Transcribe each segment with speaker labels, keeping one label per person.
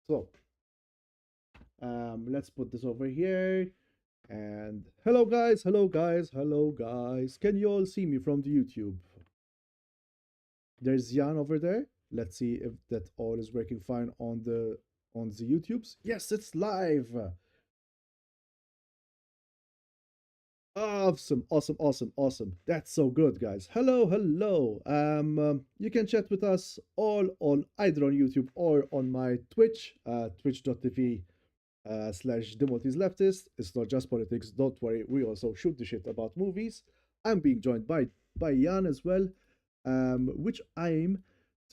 Speaker 1: So, let's put this over here. And hello, guys. Hello, guys. Hello, guys. Can you all see me from the YouTube? There's Jan over there. Let's see if that all is working fine on the YouTubes. Yes, it's live. Awesome, awesome, awesome, awesome. That's so good, guys. Hello, hello. You can chat with us all on either on YouTube or on my Twitch, twitch.tv slash Timothy's Leftist. It's not just politics. Don't worry. We also shoot the shit about movies. I'm being joined by Jan as well, which I'm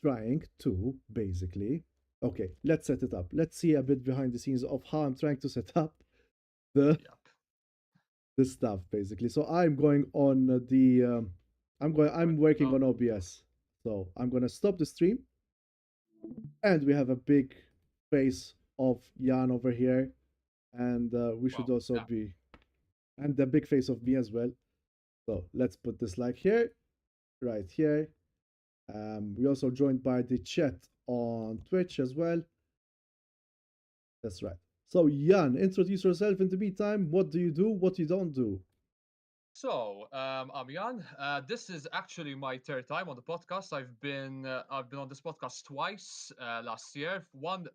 Speaker 1: trying to basically. Okay, let's set it up. Let's see a bit behind the scenes of how I'm trying to set up the
Speaker 2: Yep.
Speaker 1: stuff basically. So I'm going on the I'm
Speaker 2: Right.
Speaker 1: working
Speaker 2: Oh,
Speaker 1: on OBS. So I'm gonna stop the stream, and we have a big face of Jan over here, and we should
Speaker 2: wow.
Speaker 1: also
Speaker 2: Yeah.
Speaker 1: be and the big face of me as well. So let's put this like here, right here. We also joined by the chat on Twitch as well. That's right. So Jan, introduce yourself in the meantime. What do you do? What you don't do?
Speaker 2: I'm Jan. This is actually my third time on the podcast. I've been on this podcast twice last year. One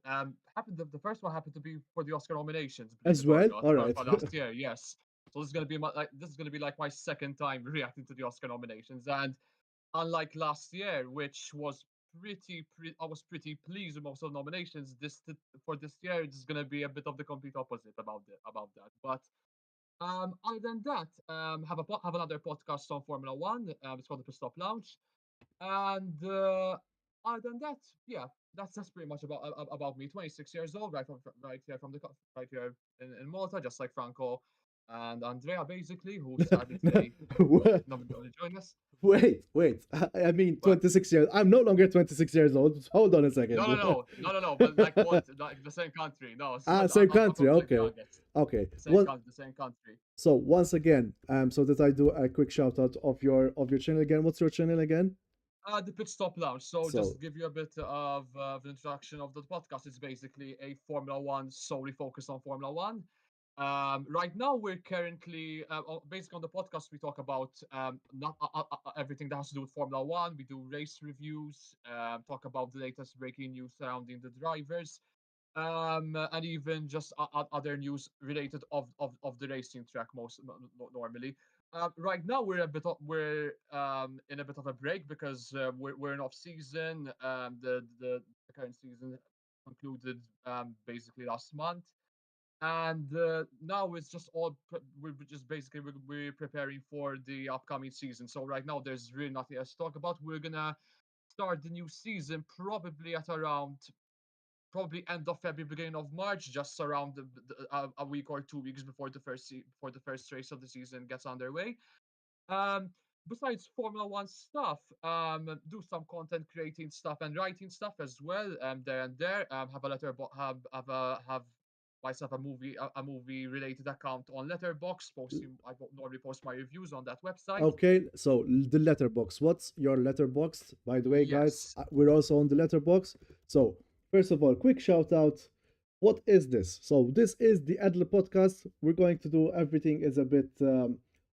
Speaker 2: happened. The first one happened to be for the Oscar nominations, believe
Speaker 1: As
Speaker 2: it or
Speaker 1: well.
Speaker 2: not,
Speaker 1: All
Speaker 2: for,
Speaker 1: right.
Speaker 2: for last year. Yes. So this is gonna be like my second time reacting to the Oscar nominations, and unlike last year, which was I was pretty pleased with most of the nominations. For this year, it's gonna be a bit of the complete opposite about that. But other than that, have another podcast on Formula One. It's called the Pit Stop Lounge, and other than that, yeah, that's pretty much about me. 26 years old, right here in Malta, just like Franco and Andrea, basically, who sadly today not going to join us.
Speaker 1: Wait. I mean,
Speaker 2: But
Speaker 1: 26 years. I'm no longer 26 years old. Hold on a second.
Speaker 2: no. But like what? Like the same country? No, so
Speaker 1: Same
Speaker 2: I'm
Speaker 1: country.
Speaker 2: probably like the
Speaker 1: Okay.
Speaker 2: youngest.
Speaker 1: Okay.
Speaker 2: The same country.
Speaker 1: So once again, so that I do a quick shout out of your channel again. What's your channel again?
Speaker 2: The Pit Stop Lounge. So just
Speaker 1: So
Speaker 2: to give you a bit of an introduction of the podcast, it's basically a Formula One solely focused on Formula One. Right now, we're currently basically on the podcast. We talk about not everything that has to do with Formula One. We do race reviews, talk about the latest breaking news surrounding the drivers, and even just other news related of the racing track normally. Right now we're in a bit of a break because we're in off season. The current season concluded basically last month, and now it's just we're just basically we're preparing for the upcoming season. So right now there's really nothing else to talk about. We're gonna start the new season probably at around probably end of February, beginning of March, just around a week or 2 weeks before before the first race of the season gets underway. Um, Besides Formula One stuff, do some content creating stuff and writing stuff as well. There and there. Have a have myself a movie related account on Letterbox. Normally post my reviews on that website.
Speaker 1: okay, so the letterbox. What's your letterbox? By the way, guys,
Speaker 2: Yes.
Speaker 1: we're also on the letterbox. So first of all, quick shout out. What is this? So this is the Ad Lib Podcast. We're going to do everything is a bit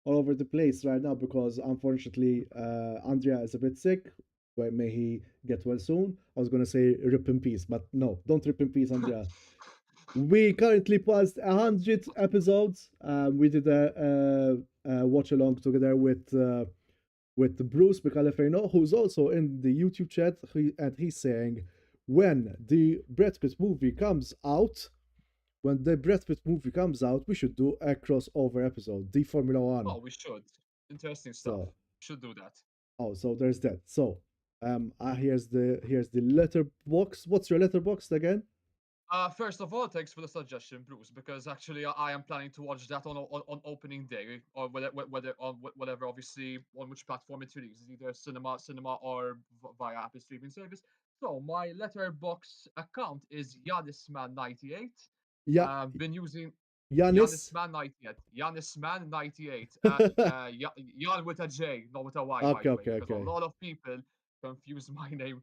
Speaker 1: all over the place right now because unfortunately Andrea is a bit sick. Well, may he get well soon. I was gonna say rip in peace, but no, don't rip in peace, Andrea. We currently passed 100 episodes. We did a watch along together with Bruce Micalefino, who's also in the YouTube chat, and he's saying when the Brad Pitt movie comes out, we should do a crossover episode, the Formula One.
Speaker 2: Oh, we should. Interesting stuff.
Speaker 1: So,
Speaker 2: Should do that.
Speaker 1: so there's that. So, here's the letterbox. What's your letterbox again?
Speaker 2: First of all, thanks for the suggestion, Bruce, because actually I am planning to watch that on opening day, or whether on whatever, obviously, on which platform it releases, either cinema, or via Apple streaming service. So my letterbox account is Yanisman98.
Speaker 1: Yeah,
Speaker 2: Been using
Speaker 1: Yanis.
Speaker 2: Yanisman98. Yanisman98. Yan with a J, not with a Y, by
Speaker 1: Okay,
Speaker 2: the way,
Speaker 1: okay,
Speaker 2: because a
Speaker 1: okay.
Speaker 2: lot of people confuse my name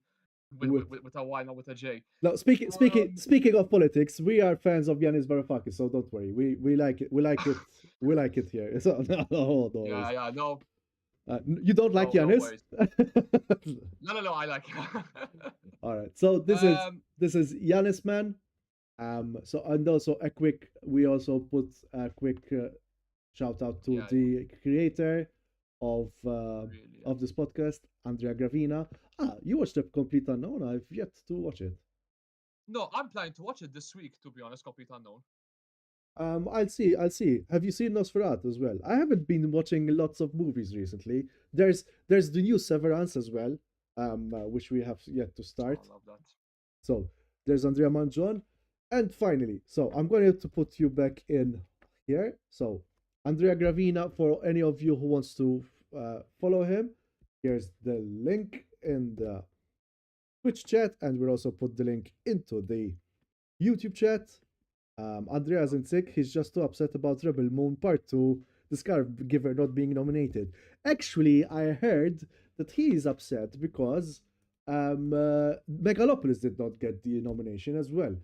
Speaker 1: With
Speaker 2: with a Y, not with a J.
Speaker 1: no, speaking speaking
Speaker 2: Um,
Speaker 1: speaking of politics, we are fans of Yanis Varoufakis, so don't worry. We like it. We like it. We like it here. So no
Speaker 2: yeah,
Speaker 1: worries.
Speaker 2: yeah, no,
Speaker 1: You don't like
Speaker 2: no
Speaker 1: Yanis?
Speaker 2: worries. No, no, no, I like.
Speaker 1: All right. So
Speaker 2: um,
Speaker 1: this is Yanis man. So and also a quick. We also put a quick shout out to
Speaker 2: yeah, yeah,
Speaker 1: the creator
Speaker 2: really.
Speaker 1: of this podcast, Andrea Gravina. Ah, you watched the Complete Unknown. I've yet to watch it.
Speaker 2: No, I'm planning to watch it this week. To be honest, Complete Unknown.
Speaker 1: I'll see. I'll see. Have you seen Nosferatu as well? I haven't been watching lots of movies recently. There's the new Severance as well, which we have yet to
Speaker 2: Oh,
Speaker 1: start.
Speaker 2: I love that.
Speaker 1: So there's Andrea Manjon, and finally, so I'm going to put you back in here. So Andrea Gravina, for any of you who wants to follow him, here's the link in the Twitch chat, and we'll also put the link into the YouTube chat. Andrea isn't sick, he's just too upset about Rebel Moon Part 2, the Scarf Giver not being nominated. Actually, I heard that he is upset because Megalopolis did not get the nomination as well.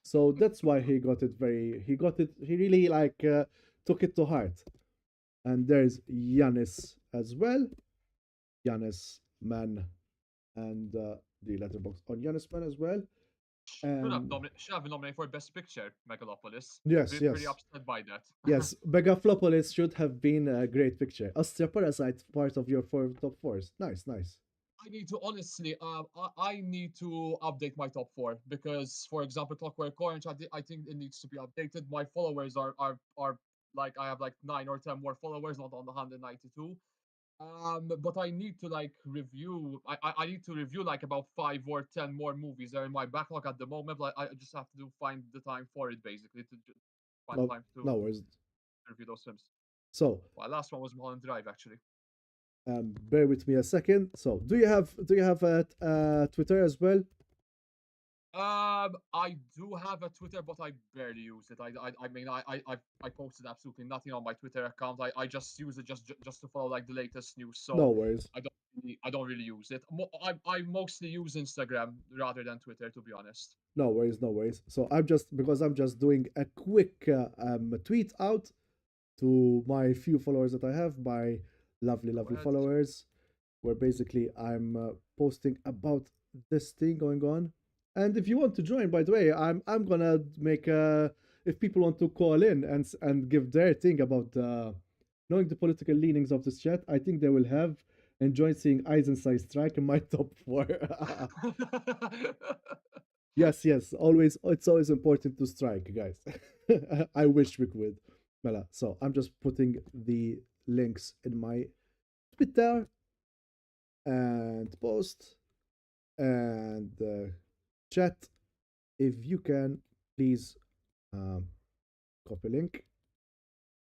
Speaker 1: So that's why he really like took it to heart. And there's Yanis as well. Yanis Man and the letterbox on Yanis Man as well. And
Speaker 2: Should have been nominated for Best Picture. Megalopolis.
Speaker 1: yes,
Speaker 2: Pretty
Speaker 1: yes.
Speaker 2: upset by that.
Speaker 1: Yes, Megaflopolis should have been a great picture. Astria Parasite, part of your top fours. Nice, nice.
Speaker 2: I need to honestly, I need to update my top four because, for example, Clockwork Orange, I think it needs to be updated. My followers are like I have like 9 or 10 more followers, not on the 192. But I need to like review. I need to review like about 5 or 10 more movies. They're in my backlog at the moment. But I just have to find the time for it, basically, to find
Speaker 1: No,
Speaker 2: time
Speaker 1: no
Speaker 2: to
Speaker 1: worries.
Speaker 2: review those films.
Speaker 1: So,
Speaker 2: My last one was Mulholland Drive, actually.
Speaker 1: bear with me a second. So, do you have a Twitter as well?
Speaker 2: I do have a Twitter, but I barely use it. I mean, I posted absolutely nothing on my Twitter account. I just use it just to follow like the latest news.
Speaker 1: No
Speaker 2: So
Speaker 1: worries.
Speaker 2: I don't really use it. I mostly use Instagram rather than Twitter, to be honest.
Speaker 1: No worries, no worries. So I'm just doing a quick tweet out to my few followers that I have, my lovely,
Speaker 2: Go
Speaker 1: lovely
Speaker 2: ahead.
Speaker 1: followers, where basically I'm posting about this thing going on. And if you want to join, by the way, I'm gonna make if people want to call in and give their thing about knowing the political leanings of this chat, I think they will have enjoyed seeing Eisenstein strike in my top four. Yes, yes, always. It's always important to strike, guys. I wish we could. Mela. So I'm just putting the links in my Twitter and post and chat. If you can, please um, copy link.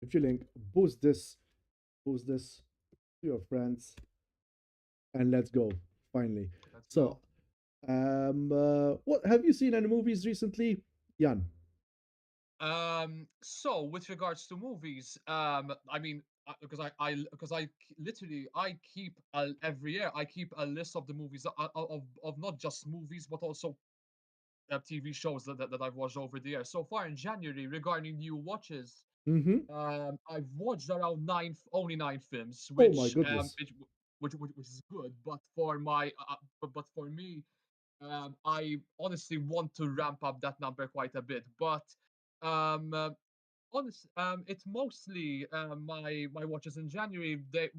Speaker 1: If you link, boost this to your friends, and let's go. Finally.
Speaker 2: Let's
Speaker 1: So,
Speaker 2: go.
Speaker 1: what have you seen any movies recently, Jan?
Speaker 2: So with regards to movies, I mean, because literally I keep every year I keep a list of the movies of not just movies but also TV shows that I've watched over the years. So far in January, regarding new watches,
Speaker 1: Mm-hmm.
Speaker 2: I've watched around only 9 films,
Speaker 1: Oh my goodness.
Speaker 2: which is good. But for my but for me, I honestly want to ramp up that number quite a bit. But um, uh, it's mostly my watches in January. They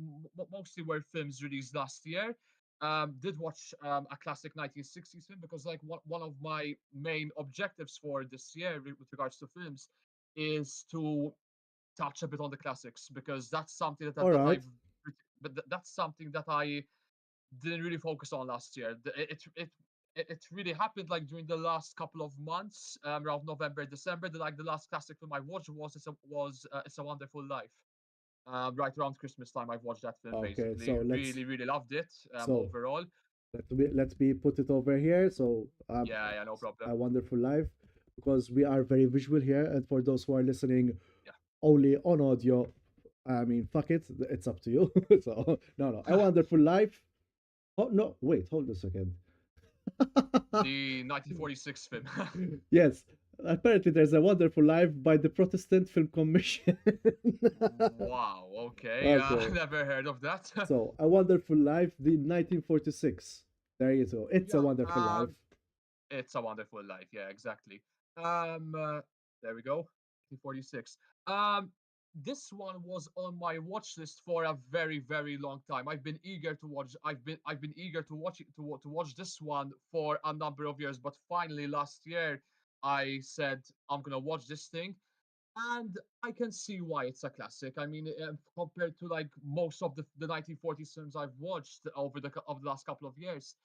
Speaker 2: mostly were films released last year. Did watch a classic 1960s film because like one of my main objectives for this year with regards to films is to touch a bit on the classics because that's something
Speaker 1: All
Speaker 2: that
Speaker 1: right.
Speaker 2: that's something that I didn't really focus on last year. It really happened like during the last couple of months, around November, December. The last classic film I watched was It's a Wonderful Life. Right around Christmas time, I've watched that film.
Speaker 1: Okay.
Speaker 2: Basically, really loved it.
Speaker 1: So
Speaker 2: Overall,
Speaker 1: let me put it over here. So
Speaker 2: yeah, yeah, no problem.
Speaker 1: a wonderful life, because we are very visual here, and for those who are listening
Speaker 2: Yeah,
Speaker 1: only on audio, I mean, fuck it, it's up to you. So no, no, a wonderful life. Oh no, wait, hold a second.
Speaker 2: the 1946 film.
Speaker 1: Yes, apparently there's a Wonderful Life by the Protestant Film Commission.
Speaker 2: Wow. Okay.
Speaker 1: Okay,
Speaker 2: Never heard of that.
Speaker 1: so A Wonderful Life, the 1946. There you go. It's a
Speaker 2: Yeah.
Speaker 1: Wonderful Life.
Speaker 2: It's a Wonderful Life. Yeah. Exactly. Um. There we go. 1946. This one was on my watch list for a very, very long time. I've been eager to watch. I've been eager to watch it to watch this one for a number of years. But finally, last year, I said I'm gonna watch this thing, and I can see why it's a classic. I mean, compared to like most of the 1940s films I've watched over the last couple of years,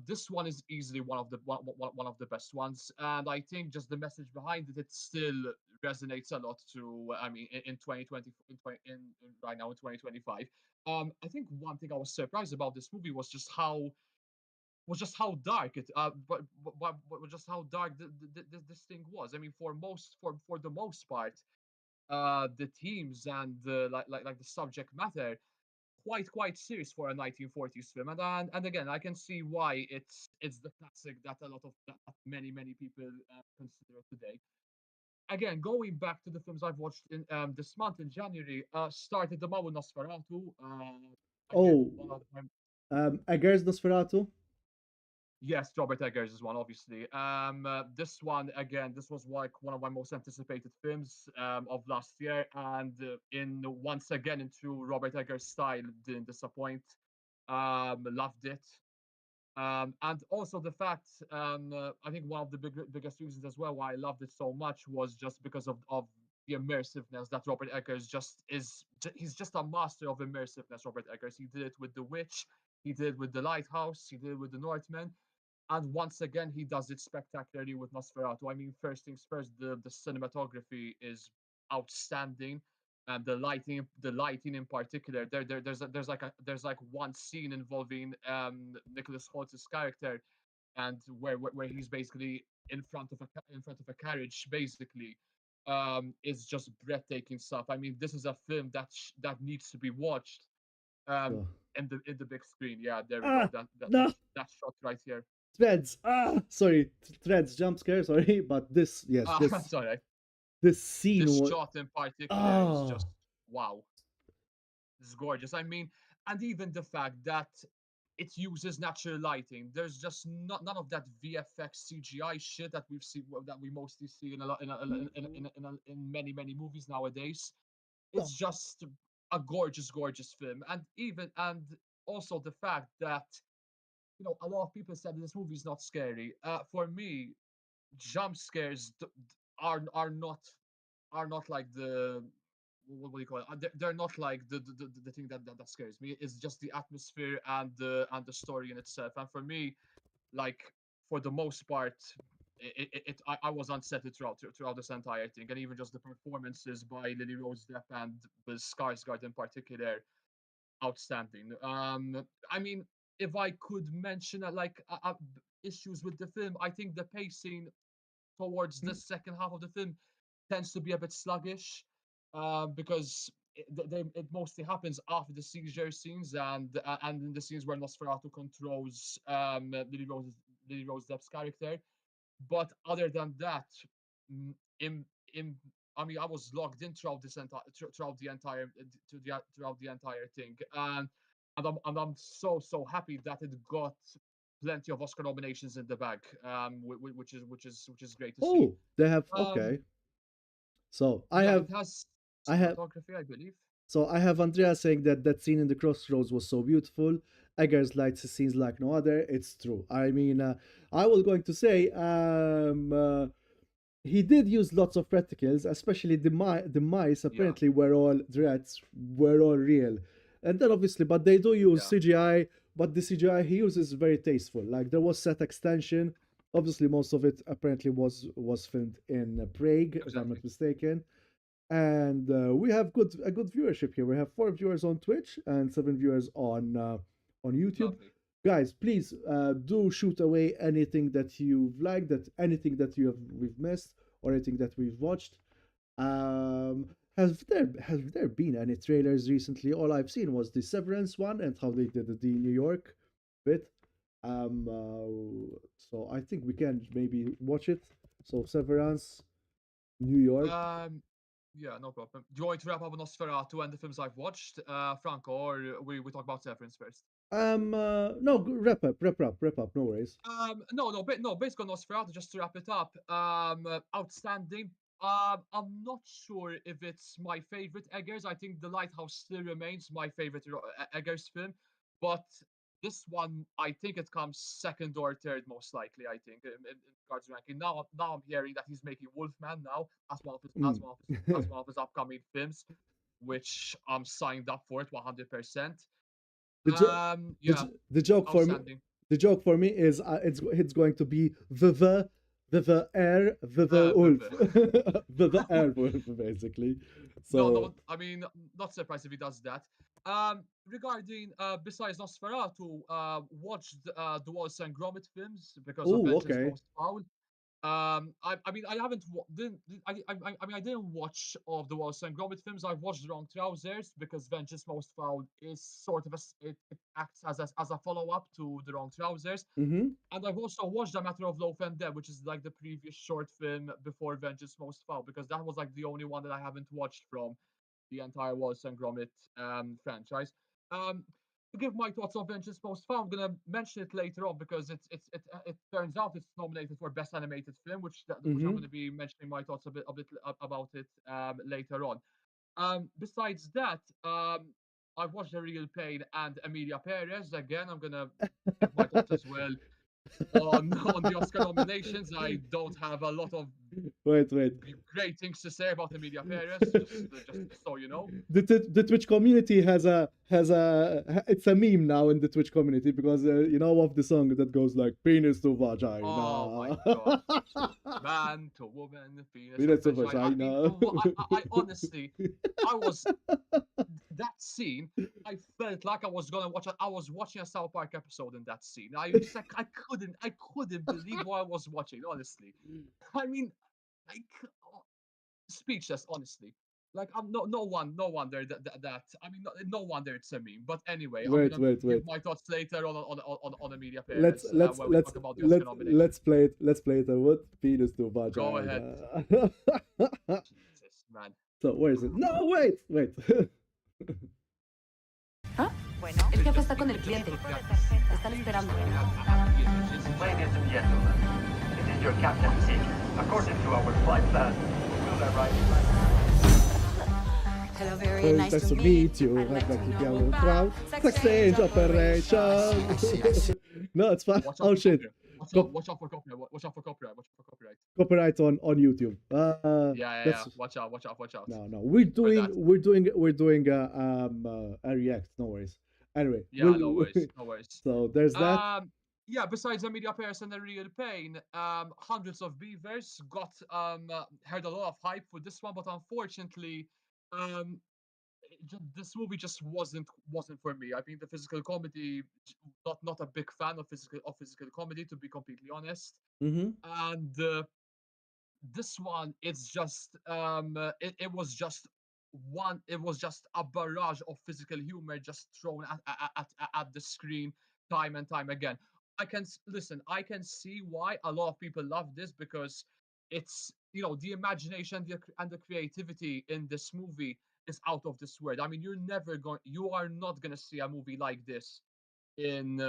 Speaker 2: this one is easily one of the best ones. And I think just the message behind it still resonates a lot. To I mean, in 2020, in right now in 2025. I think one thing I was surprised about this movie was just how dark it but just how dark this thing was. I mean, for the most part, the themes and the subject matter quite serious for a 1940s film. And again, I can see why it's the classic that a lot of that many people consider today. Again, going back to the films I've watched in this month in January, started the month with Nosferatu. Again,
Speaker 1: Oh,
Speaker 2: one of my
Speaker 1: Eggers Nosferatu.
Speaker 2: Yes, Robert Eggers is one, obviously. This one again, this was like one of my most anticipated films of last year, and in once again into Robert Eggers' style, didn't disappoint. Loved it. And also the fact, I think one of the biggest reasons as well why I loved it so much was just because of the immersiveness that Robert Eggers just is. He's just a master of immersiveness. Robert Eggers. He did it with The Witch. He did it with The Lighthouse. He did it with The Northman, and once again he does it spectacularly with Nosferatu. I mean, first things first, the cinematography is outstanding, and the lighting in particular. There's like one scene involving Nicholas Holtz's character, and where he's basically in front of a carriage, basically. Is just breathtaking stuff. I mean, this is a film that needs to be watched um
Speaker 1: So,
Speaker 2: in the big screen. Yeah, there we go.
Speaker 1: ah, no,
Speaker 2: That shot right here.
Speaker 1: threads. Sorry, threads. Jump scare. Sorry, but this, yes, this
Speaker 2: Sorry.
Speaker 1: this scene
Speaker 2: This
Speaker 1: was
Speaker 2: shot in particular is
Speaker 1: ah.
Speaker 2: just wow. It's gorgeous. I mean, and even the fact that it uses natural lighting. There's just none of that VFX CGI shit that that we mostly see in a lot in many movies nowadays. It's just a gorgeous film, and also the fact that a lot of people said this movie is not scary. For me, jump scares are not like what do you call it? They're not like the thing that scares me. It's just the atmosphere and the story in itself. And for me, like for the most part, I was unsettled throughout this entire thing, and even just the performances by Lily Rose Depp and Bill Skarsgård in particular, outstanding. I mean, if I could mention issues with the film, I think the pacing towards the second half of the film tends to be a bit sluggish, because it mostly happens after the seizure scenes and in the scenes where Nosferatu controls Lily Rose Depp's character. But other than that, mm, in in I mean, I was logged in throughout the entire thing, and I'm so happy that it got plenty of Oscar nominations in the bag, which is great to see.
Speaker 1: Oh, they have
Speaker 2: Um,
Speaker 1: okay. So I
Speaker 2: yeah,
Speaker 1: have
Speaker 2: it has
Speaker 1: I have
Speaker 2: cinematography, I believe.
Speaker 1: Andrea saying that that scene in the crossroads was so beautiful. Eggers lights his scenes like no other. It's true. I mean, I was going to say, he did use lots of practicals, especially the mice.
Speaker 2: Yeah,
Speaker 1: Apparently, were all threats, were all real, and then obviously, but they do use
Speaker 2: yeah,
Speaker 1: CGI. But the CGI he uses is very tasteful. Like there was set extension. Obviously, most of it apparently was filmed in Prague, if I'm
Speaker 2: exactly.
Speaker 1: not mistaken. And we have a good viewership here. We have 4 viewers on Twitch and 7 viewers on YouTube.
Speaker 2: Lovely.
Speaker 1: Guys, please do shoot away anything that you've liked, that anything that we've missed, or anything that we've watched. Have there been any trailers recently? All I've seen was the Severance one and how they did the New York bit. So I think we can maybe watch it. So Severance, New York.
Speaker 2: Um, yeah, no problem. Do you want me to wrap up on Nosferatu and the films I've watched, Franco, or we talk about Severance first?
Speaker 1: No, wrap up. No worries.
Speaker 2: No, basically on Nosferatu, just to wrap it up, outstanding. I'm not sure if it's my favorite Eggers. I think The Lighthouse still remains my favorite Eggers film, but this one, I think it comes second or third, most likely. I think in regards to ranking. Now I'm hearing that he's making Wolfman now as one of his
Speaker 1: Mm.
Speaker 2: as one of his upcoming films, which I'm signed up for it 100%. Yeah,
Speaker 1: The joke for me,
Speaker 2: outstanding.
Speaker 1: is it's going to be the air the wolf
Speaker 2: But
Speaker 1: the air wolf basically.
Speaker 2: no,
Speaker 1: So
Speaker 2: no. I mean, not surprised if he does that. Regarding besides Nosferatu, watched the Wallace and Gromit films because of
Speaker 1: oh
Speaker 2: Vengeance
Speaker 1: okay.
Speaker 2: Most Foul. I mean, I haven't didn't I mean I didn't watch all of the Wallace and Gromit films. I've watched The Wrong Trousers because Vengeance Most Foul is sort of it acts as a follow up to The Wrong Trousers.
Speaker 1: Mm-hmm.
Speaker 2: And I've also watched A Matter of Loaf and Death, which is like the previous short film before Vengeance Most Foul, because that was like the only one that I haven't watched from the entire Wallace and Gromit franchise. Um, to give my thoughts on Vengeance Most Foul, I'm gonna mention it later on because it turns out it's nominated for Best Animated Film, which I'm
Speaker 1: Mm-hmm.
Speaker 2: gonna be mentioning my thoughts a bit about it later on. Besides that, I've watched The Real Pain and Emilia Perez. Again, I'm gonna give my thoughts as well on the Oscar nominations. I don't have a lot of
Speaker 1: Wait.
Speaker 2: great things to say about Emilia Perez, just so you know.
Speaker 1: The Twitch community it's a meme now in the Twitch community because you know of the song that goes like penis to
Speaker 2: Oh my
Speaker 1: vagina.
Speaker 2: god, man to woman, penis and
Speaker 1: Penis to
Speaker 2: vagina. I mean,
Speaker 1: vagina.
Speaker 2: I honestly, I was that scene. I felt like I was gonna watch. I was watching a South Park episode in that scene. I just like I couldn't believe what I was watching. Honestly, I mean, I speechless, honestly. Like I'm no wonder that I mean no wonder it's a meme. But anyway, I'm gonna give
Speaker 1: Wait.
Speaker 2: my thoughts later on Emilia Perez when we talk about the Oscar nomination.
Speaker 1: Let's play it. Let's play it. What penis to
Speaker 2: Go ahead,
Speaker 1: vagina?
Speaker 2: Jesus man.
Speaker 1: So where is it? No, wait.
Speaker 3: ¿Ah? El jefe está con el cliente. Están esperando.
Speaker 4: Ladies and gentlemen, this is your captain speaking. According to our flight plan, we'll arrive
Speaker 3: Hello, very nice
Speaker 1: Nice
Speaker 3: to meet you.
Speaker 1: I'd
Speaker 3: I'd
Speaker 1: like to
Speaker 3: know
Speaker 1: go proud.
Speaker 3: about
Speaker 1: Exchange operation. No, it's fine.
Speaker 2: Watch out
Speaker 1: Oh
Speaker 2: for
Speaker 1: shit.
Speaker 2: copyright. Watch out for copyright. Watch out for copyright. Watch out for copyright.
Speaker 1: Copyright on YouTube.
Speaker 2: Yeah.
Speaker 1: That's
Speaker 2: Watch out. Watch out. Watch out.
Speaker 1: no.
Speaker 2: For that.
Speaker 1: We're doing a react. No worries. Anyway,
Speaker 2: Yeah, no worries. No worries.
Speaker 1: so there's that.
Speaker 2: Yeah, besides Emilia Paris and The Real Pain, Hundreds of Beavers got heard a lot of hype for this one, but unfortunately, um, this movie just wasn't for me. I think the physical comedy, not a big fan of physical comedy, to be completely honest.
Speaker 1: Mm-hmm.
Speaker 2: And this one, it's just it was just it was just a barrage of physical humor just thrown at the screen time and time again. Listen, I can see why a lot of people love this because it's the imagination and the creativity in this movie is out of this world. I mean, you are not going to see a movie like this in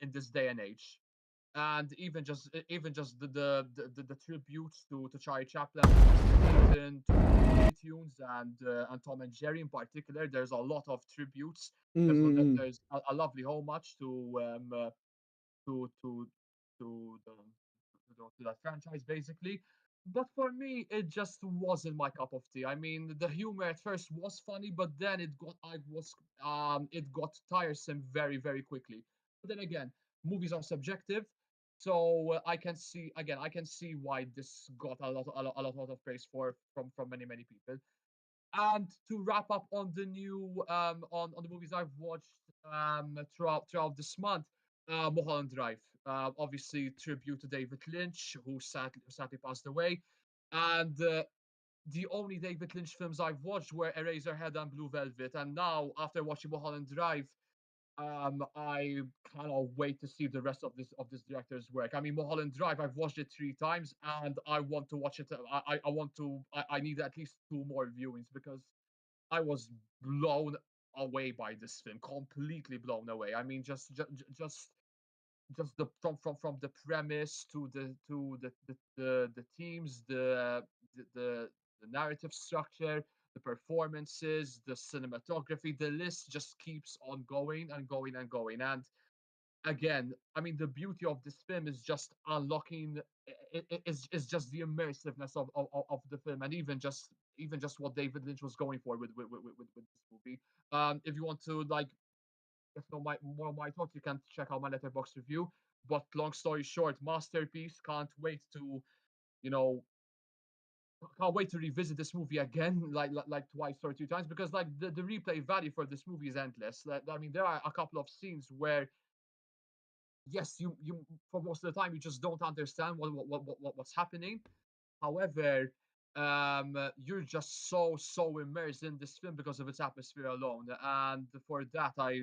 Speaker 2: in this day and age. And even just the tributes to Charlie Chaplin, to Keaton, to Looney Tunes, and Tom and Jerry in particular. There's a lot of tributes.
Speaker 1: Mm-hmm.
Speaker 2: There's a lovely homage to to to the to that franchise basically. But for me, it just wasn't my cup of tea. I mean, the humor at first was funny, but then it got tiresome very very quickly. But then again, movies are subjective, so I can see why this got a lot of praise from many people. And to wrap up on the new on the movies I've watched throughout this month, Mulholland Drive, obviously tribute to David Lynch, who sadly passed away, and the only David Lynch films I've watched were Eraserhead and Blue Velvet, and now after watching Mulholland Drive, I cannot wait to see the rest of this director's work. I mean, Mulholland Drive, I've watched it 3 times, and I want to watch it. I want to. I need at least 2 more viewings because I was blown away by this film, completely blown away. I mean, just the from the premise to the themes, the narrative structure, the performances, the cinematography. The list just keeps on going and going and going. And again, I mean, the beauty of this film is just unlocking. Is just the immersiveness of the film, and even just what David Lynch was going for with this movie. If you want to like if know my more of my thoughts, you can check out my letterbox review. But long story short, masterpiece. You know, can't wait to revisit this movie again, like twice or 3 times, because like the replay value for this movie is endless. Like, I mean, there are a couple of scenes where yes, you for most of the time you just don't understand what's happening. However, you're just so immersed in this film because of its atmosphere alone, and for that, I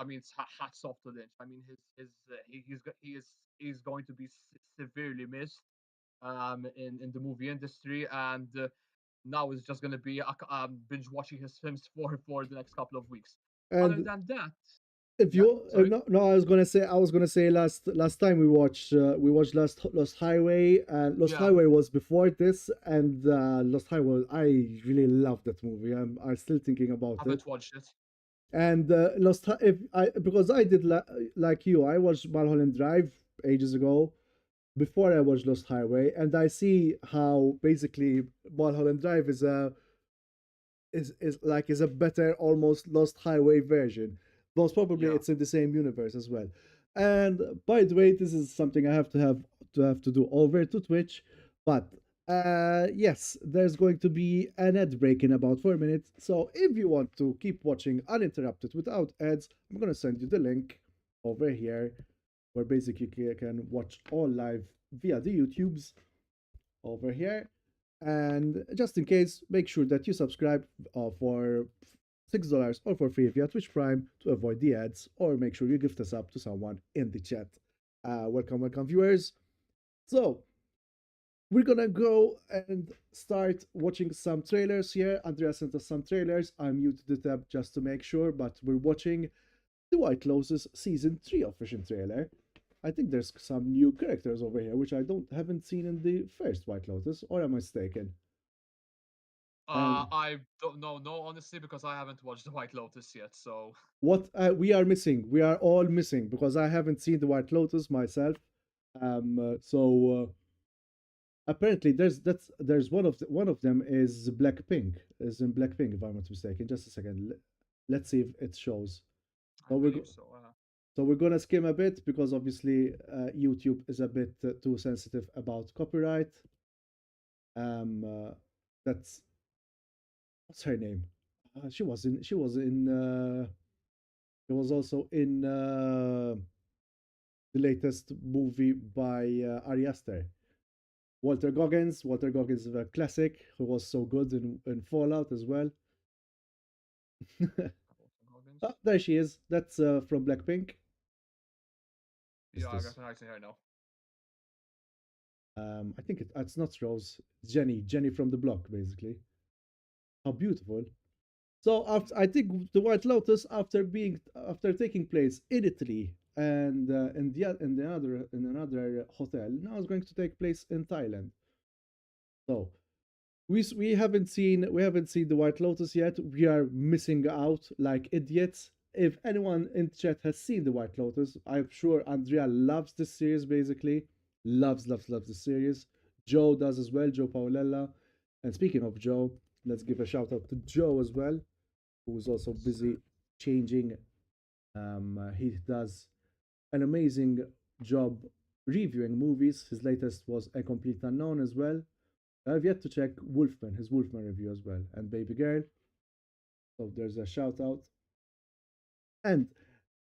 Speaker 2: mean, it's hats off to Lynch. I mean, he's going to be severely missed, in the movie industry, and now it's just going to be binge watching his films for the next couple of weeks. Other
Speaker 1: And
Speaker 2: than that,
Speaker 1: if
Speaker 2: yeah,
Speaker 1: you
Speaker 2: sorry,
Speaker 1: no, no, I was gonna say last time we watched Lost Highway, and Lost
Speaker 2: yeah,
Speaker 1: Highway was before this, and Lost Highway, I really love that movie. I'm still thinking about it.
Speaker 2: haven't watched it.
Speaker 1: And if I because I did like you, I watched Mulholland Drive ages ago before I watched Lost Highway, and I see how basically Mulholland Drive is a better, almost Lost Highway version. Most probably
Speaker 2: Yeah.
Speaker 1: it's in the same universe as well. And by the way, this is something I have to do over to Twitch. But yes, there's going to be an ad break in about 4 minutes. So if you want to keep watching uninterrupted without ads, I'm gonna send you the link over here, where basically you can watch all live via the YouTubes over here. And just in case, make sure that you subscribe for $6 or for free via Twitch Prime to avoid the ads, or make sure you gift us up to someone in the chat. Welcome, viewers. So, we're gonna go and start watching some trailers here. Andrea sent us some trailers. I muted the tab just to make sure, but we're watching The White Lotus Season 3 official trailer. I think there's some new characters over here, which I haven't seen in the first White Lotus, or am I mistaken? And
Speaker 2: I don't know, no, honestly, because I haven't watched The White Lotus yet. So
Speaker 1: what we are missing, we are all missing, because I haven't seen the White Lotus myself. So apparently there's one of them is Blackpink, is in Blackpink, if I'm not mistaken. Just a second, let's see if it shows.
Speaker 2: I
Speaker 1: So
Speaker 2: believe so.
Speaker 1: we're gonna skim a bit, because obviously YouTube is a bit too sensitive about copyright. That's what's her name? She was also in the latest movie by Ari Aster. Walter Goggins. Walter Goggins is a classic who was so good in Fallout as well. Oh, there she is. That's from Blackpink. Is
Speaker 2: Yeah, I
Speaker 1: this?
Speaker 2: recognize her now.
Speaker 1: I think it's not Rose. It's Jenny. Jenny from the block, basically. How beautiful. So after, I think the White Lotus, after taking place in Italy and in another hotel, now is going to take place in Thailand. So we haven't seen the White Lotus yet. We are missing out like idiots. If anyone in chat has seen the White Lotus, I'm sure Andrea loves this series. Basically, loves the series. Joe does as well. Joe Paolella. And speaking of Joe, let's give a shout out to Joe as well, who's also busy changing. He does an amazing job reviewing movies. His latest was A Complete Unknown as well. I've yet to check his Wolfman review as well, and Baby Girl. So there's a shout out. And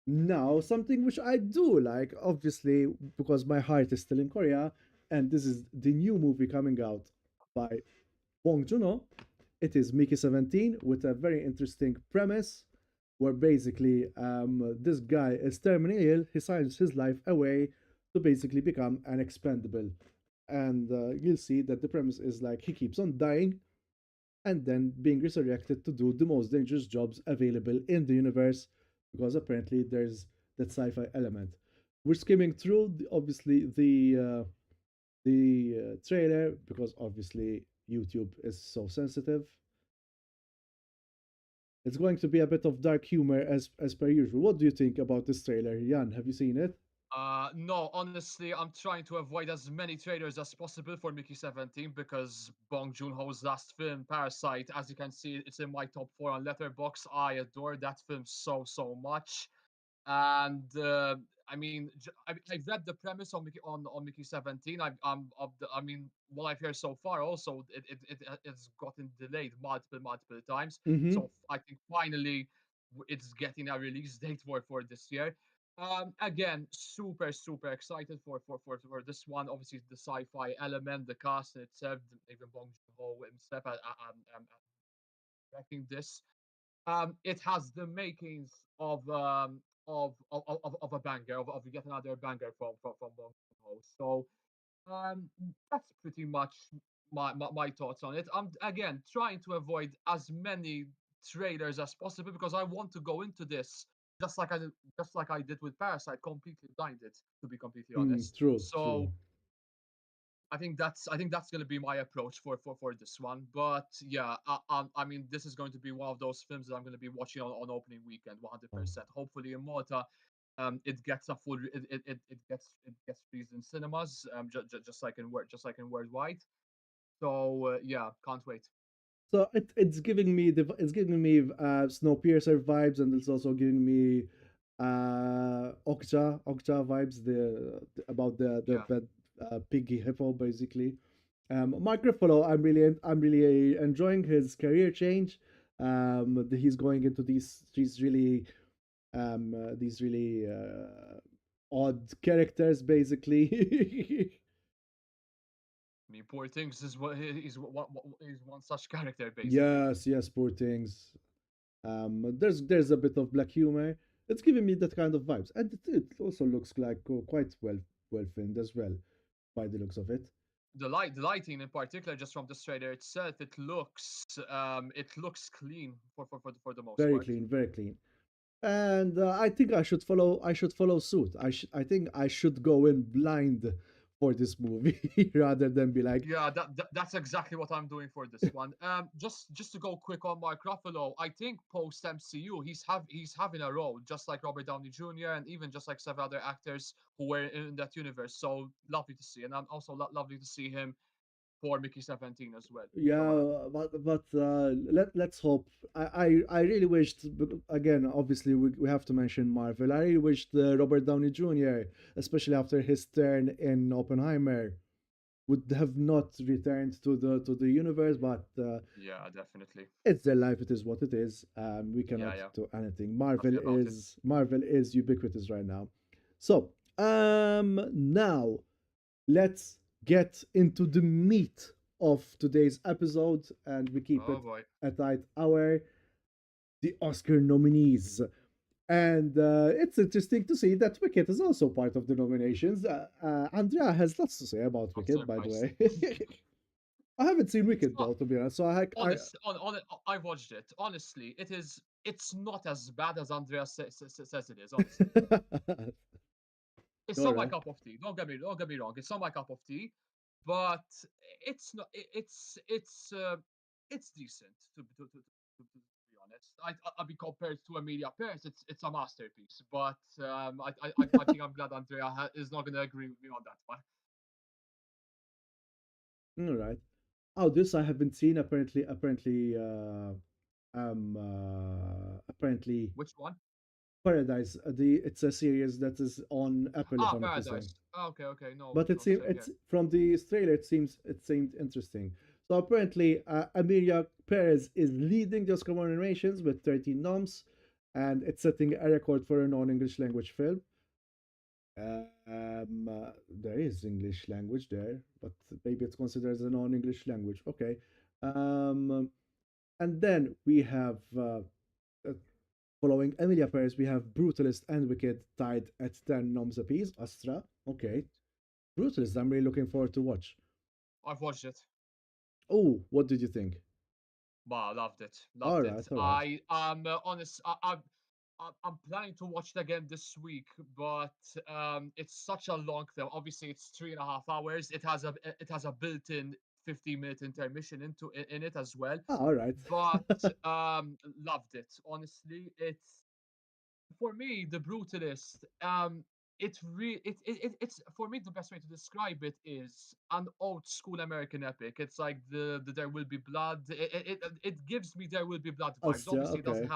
Speaker 1: now something which I do like, obviously, because my heart is still in Korea, and this is the new movie coming out by Bong Joon-ho. It is Mickey 17 with a very interesting premise, where basically this guy is terminally ill. He signs his life away to basically become an expendable. And you'll see that the premise is like he keeps on dying and then being resurrected to do the most dangerous jobs available in the universe because apparently there's that sci-fi element. We're skimming through obviously the trailer because obviously YouTube is so sensitive. It's going to be a bit of dark humor as per usual. What do you think about this trailer, Jan? Have you seen it?
Speaker 2: No, honestly, I'm trying to avoid as many trailers as possible for Mickey 17 because Bong Joon-ho's last film, Parasite, as you can see, it's in my top 4 on Letterboxd. I adore that film so much. And I mean, I've read the premise on Mickey 17. I mean, what I've heard so far, also it's gotten delayed multiple times.
Speaker 1: Mm-hmm.
Speaker 2: So I think finally it's getting a release date for this year. Again, super excited for this one. Obviously, the sci-fi element, the cast in itself, even Bong Joon-ho himself, directing this. It has the makings of a banger, of yet another banger from Bong Joon-ho. So that's pretty much my thoughts on it. I'm again trying to avoid as many trailers as possible because I want to go into this just like I did with Parasite, completely blinded, to be completely honest.
Speaker 1: True, true.
Speaker 2: So I think that's going to be my approach for this one. But yeah, I mean, this is going to be one of those films that I'm going to be watching on opening weekend,
Speaker 1: Oh.
Speaker 2: 100%. Hopefully in Malta, it gets a full it gets released in cinemas, just like in worldwide. So yeah, can't wait.
Speaker 1: So it's giving me Snowpiercer vibes, and it's also giving me Okja vibes. About
Speaker 2: Yeah,
Speaker 1: the piggy hippo basically. Mark Ruffalo, I'm really enjoying his career change. He's going into these really odd characters basically.
Speaker 2: I mean, Poor Things is what is one such character basically.
Speaker 1: Yes, yes, poor things. There's a bit of black humor. It's giving me that kind of vibes, and it also looks like quite well filmed as well, by the looks of it.
Speaker 2: The lighting in particular, just from the trailer itself, it looks clean for the most
Speaker 1: Very
Speaker 2: part.
Speaker 1: clean, very clean. And I think I should follow suit. I think I should go in blind for this movie rather than be like,
Speaker 2: Yeah, that's exactly what I'm doing for this one. Just to go quick on Mark Ruffalo, I think post MCU he's having a role just like Robert Downey Jr. and even just like several other actors who were in that universe. So lovely to see, and I'm also lovely to see him for Mickey 17 as well. So
Speaker 1: yeah, but let's hope. I really wished again. Obviously, we have to mention Marvel. I really wished Robert Downey Jr., especially after his turn in Oppenheimer, would have not returned to the universe. But
Speaker 2: yeah, definitely.
Speaker 1: it's their life. It is what it is. We
Speaker 2: Yeah,
Speaker 1: cannot
Speaker 2: yeah.
Speaker 1: do anything.
Speaker 2: Nothing about it.
Speaker 1: Marvel is ubiquitous right now. So now let's get into the meat of today's episode, and we keep
Speaker 2: Oh
Speaker 1: it
Speaker 2: boy.
Speaker 1: a tight hour. The Oscar nominees. And it's interesting to see that Wicked is also part of the nominations. Andrea has lots to say about
Speaker 2: I'm
Speaker 1: Wicked, by the
Speaker 2: surprised.
Speaker 1: way. I haven't seen Wicked though, to be honest. So
Speaker 2: I watched it. Honestly, it's not as bad as Andrea says it is. Honestly, it's
Speaker 1: all
Speaker 2: not my
Speaker 1: right.
Speaker 2: cup of tea. Don't get me wrong. It's not my cup of tea, but it's not. It's decent to be honest. I mean, compared to Emilia Paris, it's a masterpiece. But I think I'm glad Andrea is not going to agree with me on that one.
Speaker 1: All right. Oh, this I haven't seen. Apparently
Speaker 2: Which one?
Speaker 1: Paradise. It's a series that is on Apple, if
Speaker 2: Ah,
Speaker 1: I'm not mistaken.
Speaker 2: Paradise. Ah, okay. No,
Speaker 1: But it
Speaker 2: no
Speaker 1: seemed
Speaker 2: shame. Yeah.
Speaker 1: it's from the trailer. It seemed interesting. So apparently, Amelia Perez is leading the Oscar nominations with 13 noms, and it's setting a record for a non-English language film. There is English language there, but maybe it's considered as a non-English language. Okay. And then we have Following Emilia Paris, we have Brutalist and Wicked tied at 10 noms apiece. Astra, okay. Brutalist, I'm really looking forward to watch.
Speaker 2: I've watched it.
Speaker 1: Oh, what did you think?
Speaker 2: Wow, loved it.
Speaker 1: All
Speaker 2: Loved it.
Speaker 1: right, all right.
Speaker 2: I'm honest. I'm planning to watch it again this week, but it's such a long film. Obviously, it's 3.5 hours. It has a built-in 15-minute intermission in it as well.
Speaker 1: Ah, all right.
Speaker 2: But loved it. Honestly, it's for me the Brutalist. It's for me the best way to describe it is an old school American epic. It's like the There Will Be Blood. It gives me There Will Be Blood vibes.
Speaker 1: Astra,
Speaker 2: Obviously,
Speaker 1: okay.
Speaker 2: it doesn't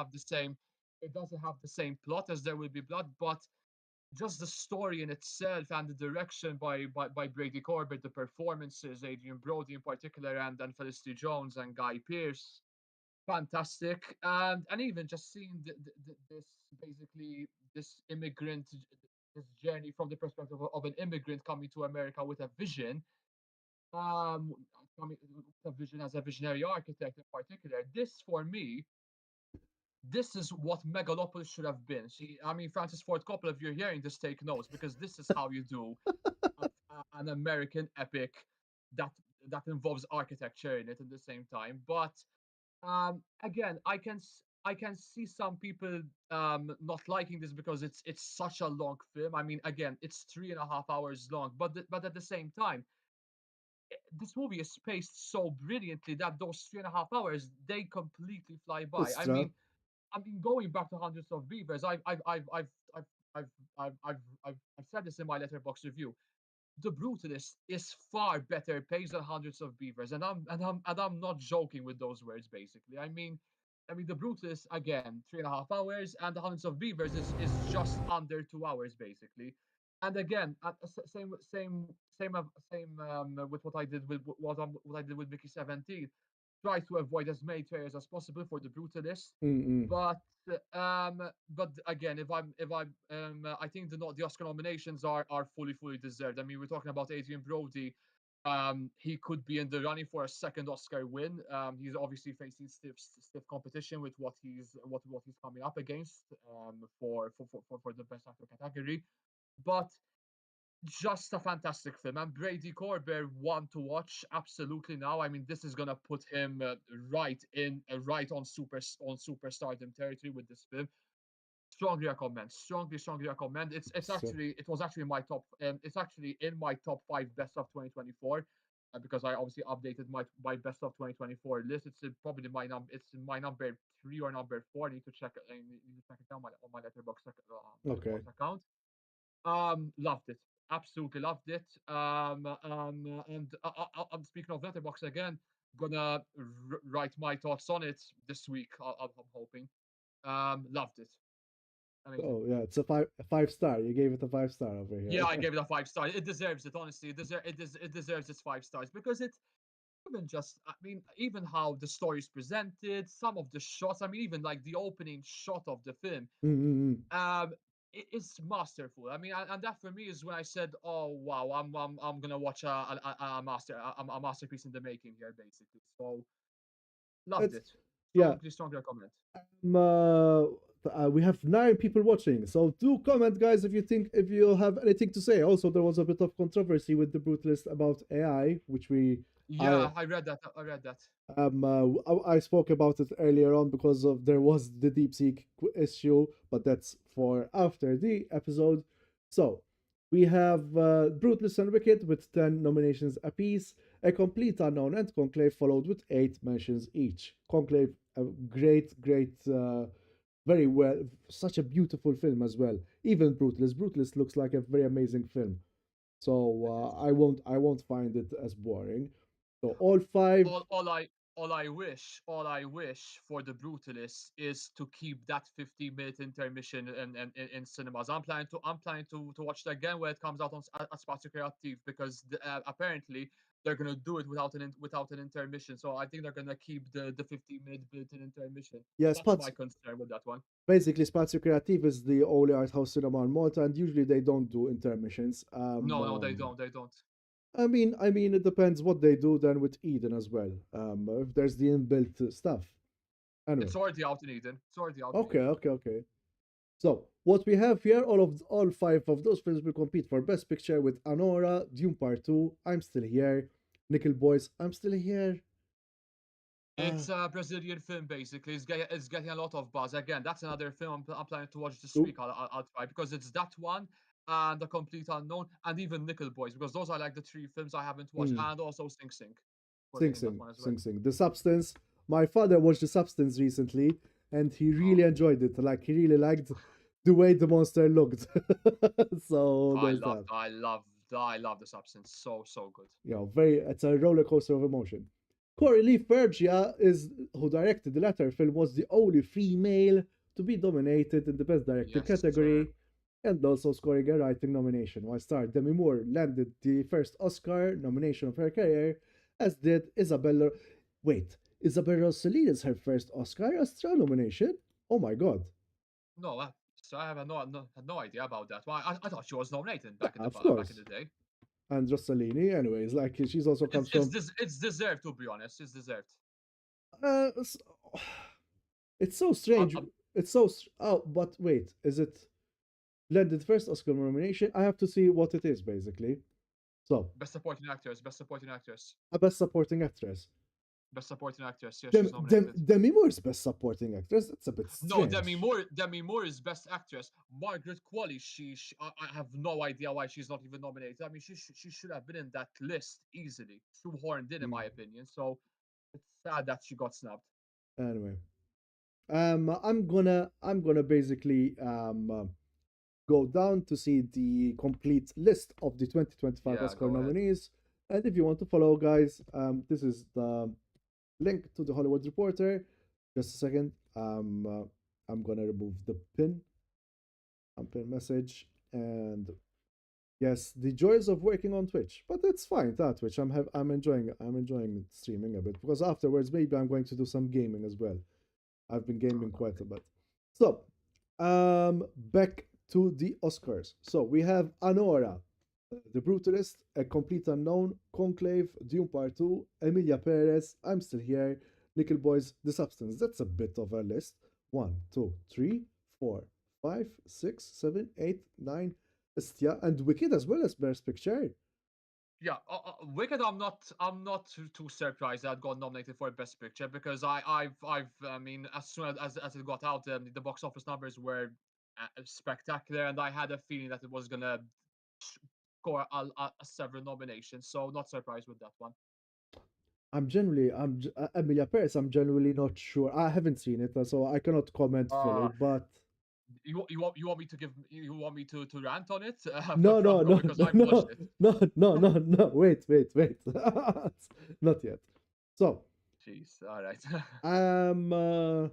Speaker 2: have the same plot as There Will Be Blood, but just the story in itself and the direction by Brady Corbett, the performances, Adrian Brody in particular, and then Felicity Jones and Guy Pearce, fantastic. And even just seeing this basically this immigrant this journey from the perspective of an immigrant coming to America with a vision, um coming with a vision as a visionary architect in particular. This for me, this is what Megalopolis should have been. See, I mean, Francis Ford Coppola, if you're hearing this, take notes, because this is how you do an American epic that that involves architecture in it at the same time. But again, I can see some people not liking this because it's such a long film. I mean, again, it's 3.5 hours long, but at the same time, this movie is paced so brilliantly that those 3.5 hours they completely fly by.
Speaker 1: Astra,
Speaker 2: I mean, going back to Hundreds of Beavers, I've said this in my letterbox review. The Brutalist is far better paced than Hundreds of Beavers, and I'm not joking with those words. Basically, I mean, the Brutalist again 3.5 hours, and the Hundreds of Beavers is just under 2 hours basically. And again, same with what I did with what I did with Mickey 17. Try to avoid as many trailers as possible for the Brutalist,
Speaker 1: mm-mm.
Speaker 2: but but again, I think the Oscar nominations are fully deserved. I mean, we're talking about Adrian Brody. He could be in the running for a second Oscar win. He's obviously facing stiff competition with what he's coming up against for the best actor category. But just a fantastic film, and Brady Corbett one to watch absolutely now. I mean, this is gonna put him right on superstardom territory with this film. Strongly recommend. Strongly recommend.
Speaker 1: So,
Speaker 2: It was actually my top. It's actually in my top five best of 2024. Because I obviously updated my best of 2024 list. Probably It's in my number 3 or number 4. I need to check. I need to check it down on my
Speaker 1: okay.
Speaker 2: letterbox account. Loved it. Absolutely loved it. And I'm speaking of Letterbox again. Gonna write my thoughts on it this week. I'm hoping. Loved it. Amazing.
Speaker 1: Oh yeah, it's a five star. You gave it a 5 star over here.
Speaker 2: Yeah, I gave it a 5 star. It deserves it. Honestly, it deserves its 5 stars because it even just I mean even how the story is presented, some of the shots. I mean even like the opening shot of the film.
Speaker 1: Mm-mm.
Speaker 2: Um, it's masterful. I mean, and that for me is when I said, "Oh wow, I'm gonna watch a masterpiece in the making here, basically." So loved
Speaker 1: It's
Speaker 2: it.
Speaker 1: yeah.
Speaker 2: Strongly recommend.
Speaker 1: We have 9 people watching, so do comment, guys, if you have anything to say. Also, there was a bit of controversy with the Brutalist about AI, which I
Speaker 2: Yeah, I read that. I read that.
Speaker 1: I spoke about it earlier on because of there was the DeepSeek issue, but that's for after the episode. So we have Brutalist and Wicked with 10 nominations apiece. A Complete Unknown and Conclave followed with 8 mentions each. Conclave, a great, very well, such a beautiful film as well. Even Brutalist looks like a very amazing film. So
Speaker 2: It is.
Speaker 1: I won't find it as boring. So all 5.
Speaker 2: All I wish for the Brutalist is to keep that 15-minute intermission in cinemas. I'm planning to watch it again when it comes out at Spazio Creative, because apparently they're gonna do it without an intermission. So I think they're gonna keep the 15-minute built-in intermission.
Speaker 1: Yeah,
Speaker 2: That's my concern with that one.
Speaker 1: basically Spazio Creative is the only art house cinema in Malta, and usually they don't do intermissions.
Speaker 2: No, they don't. They don't.
Speaker 1: I mean, it depends what they do then with Eden as well. If there's the inbuilt stuff. Anyway,
Speaker 2: It's already out in Eden. It's already out in
Speaker 1: okay,
Speaker 2: Eden.
Speaker 1: okay. So what we have here, all five of those films will compete for Best Picture with Anora, Dune Part Two, I'm Still Here, Nickel Boys, I'm Still Here.
Speaker 2: It's a Brazilian film, basically. It's getting a lot of buzz. Again, that's another film I'm planning to watch this
Speaker 1: Ooh.
Speaker 2: week. I'll try because it's that one and The Complete Unknown and even Nickel Boys because those are like the three films I haven't watched and also Sing Sing.
Speaker 1: Sing Sing. The Substance. My father watched The Substance recently, and he really enjoyed it. Like he really liked the way the monster looked. So there's that.
Speaker 2: I love The Substance. So good.
Speaker 1: It's a roller coaster of emotion. Corey Lee Fergia is who directed the latter film was the only female to be nominated in the Best Director
Speaker 2: Yes,
Speaker 1: category,
Speaker 2: sir.
Speaker 1: and also scoring a writing nomination. While star Demi Moore landed the first Oscar nomination of her career, as did Isabella. Wait, Isabella Rossellini is her first Oscar Astra nomination? Oh my god.
Speaker 2: No, so I have no idea about that. Well, I thought she was nominated back in the
Speaker 1: Of
Speaker 2: back in
Speaker 1: course.
Speaker 2: the day.
Speaker 1: And Rossellini, anyways, like she's also comes from.
Speaker 2: It's deserved, to be honest. It's deserved.
Speaker 1: Uh, s- it's so
Speaker 2: I'm,
Speaker 1: strange.
Speaker 2: I'm,
Speaker 1: Oh, but wait, is it landed first Oscar nomination? I have to see what it is basically. So,
Speaker 2: Best supporting actress. Best supporting actress.
Speaker 1: a best supporting actress.
Speaker 2: Best supporting actress. Yes, she's nominated.
Speaker 1: Demi Moore's best supporting actress. That's a bit
Speaker 2: No,
Speaker 1: strange.
Speaker 2: Demi Moore is best actress. Margaret Qualley, I have no idea why she's not even nominated. I mean, she should have been in that list easily, shoehorned in my opinion. So it's sad that she got snubbed.
Speaker 1: Anyway, I'm gonna basically go down to see the complete list of the 2025
Speaker 2: Yeah,
Speaker 1: Oscar
Speaker 2: go ahead.
Speaker 1: nominees. And if you want to follow, guys, this is the link to the Hollywood Reporter. Just a second. I'm gonna remove the pin message, and yes, the joys of working on Twitch. But it's fine. That Twitch, I'm enjoying streaming a bit because afterwards maybe I'm going to do some gaming as well. I've been gaming quite a bit. So, back to the Oscars. So we have Anora, The Brutalist, A Complete Unknown, Conclave, Dune Part 2, Emilia Perez, I'm Still Here, Nickel Boys, The Substance. That's a bit of a list. 1, 2, 3, 4, 5, 6, 7, 8, 9. Istia and Wicked as well as Best Picture.
Speaker 2: Yeah, Wicked. I'm not too surprised that got nominated for Best Picture because I mean, as soon as it got out, the box office numbers were spectacular, and I had a feeling that it was gonna score several nominations. So not surprised with that one.
Speaker 1: Emilia Perez. I'm genuinely not sure. I haven't seen it, so I cannot comment fully. But
Speaker 2: You want me to want me to rant on it?
Speaker 1: no, no,
Speaker 2: Franco,
Speaker 1: no,
Speaker 2: because
Speaker 1: no,
Speaker 2: I've watched it.
Speaker 1: no. Wait. Not yet. So,
Speaker 2: Jeez, all right.
Speaker 1: um, uh,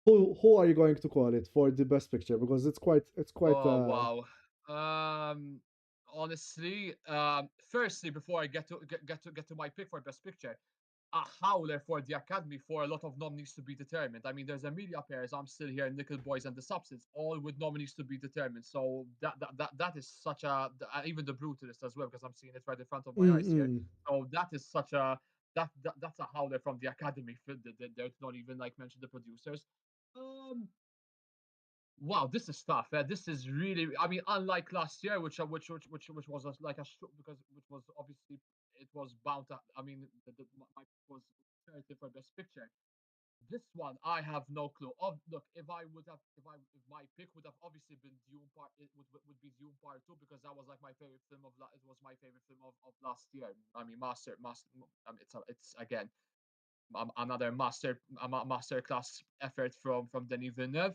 Speaker 1: who are you going to call it for the best picture? Because it's quite.
Speaker 2: Oh wow. Honestly, firstly, before I get to my pick for best picture, a howler for the Academy for a lot of nominees to be determined. I mean, there's Emilia Perez, I'm Still Here, Nickel Boys, and The Substance, all with nominees to be determined. So that is such even The Brutalist as well, because I'm seeing it right in front of my eyes here. So that is such a that's a howler from the Academy. They're not even like mention the producers. Wow, this is tough. This is really. I mean, unlike last year, which was like because which was obviously it was bound to. I mean, my pick was comparative for best picture. This one, I have no clue. Look, if if my pick would have obviously been Dune Part, it would be Dune Part Two because that was like my favorite film it was my favorite film of last year. I mean, master. It's again another master class effort from Denis Villeneuve,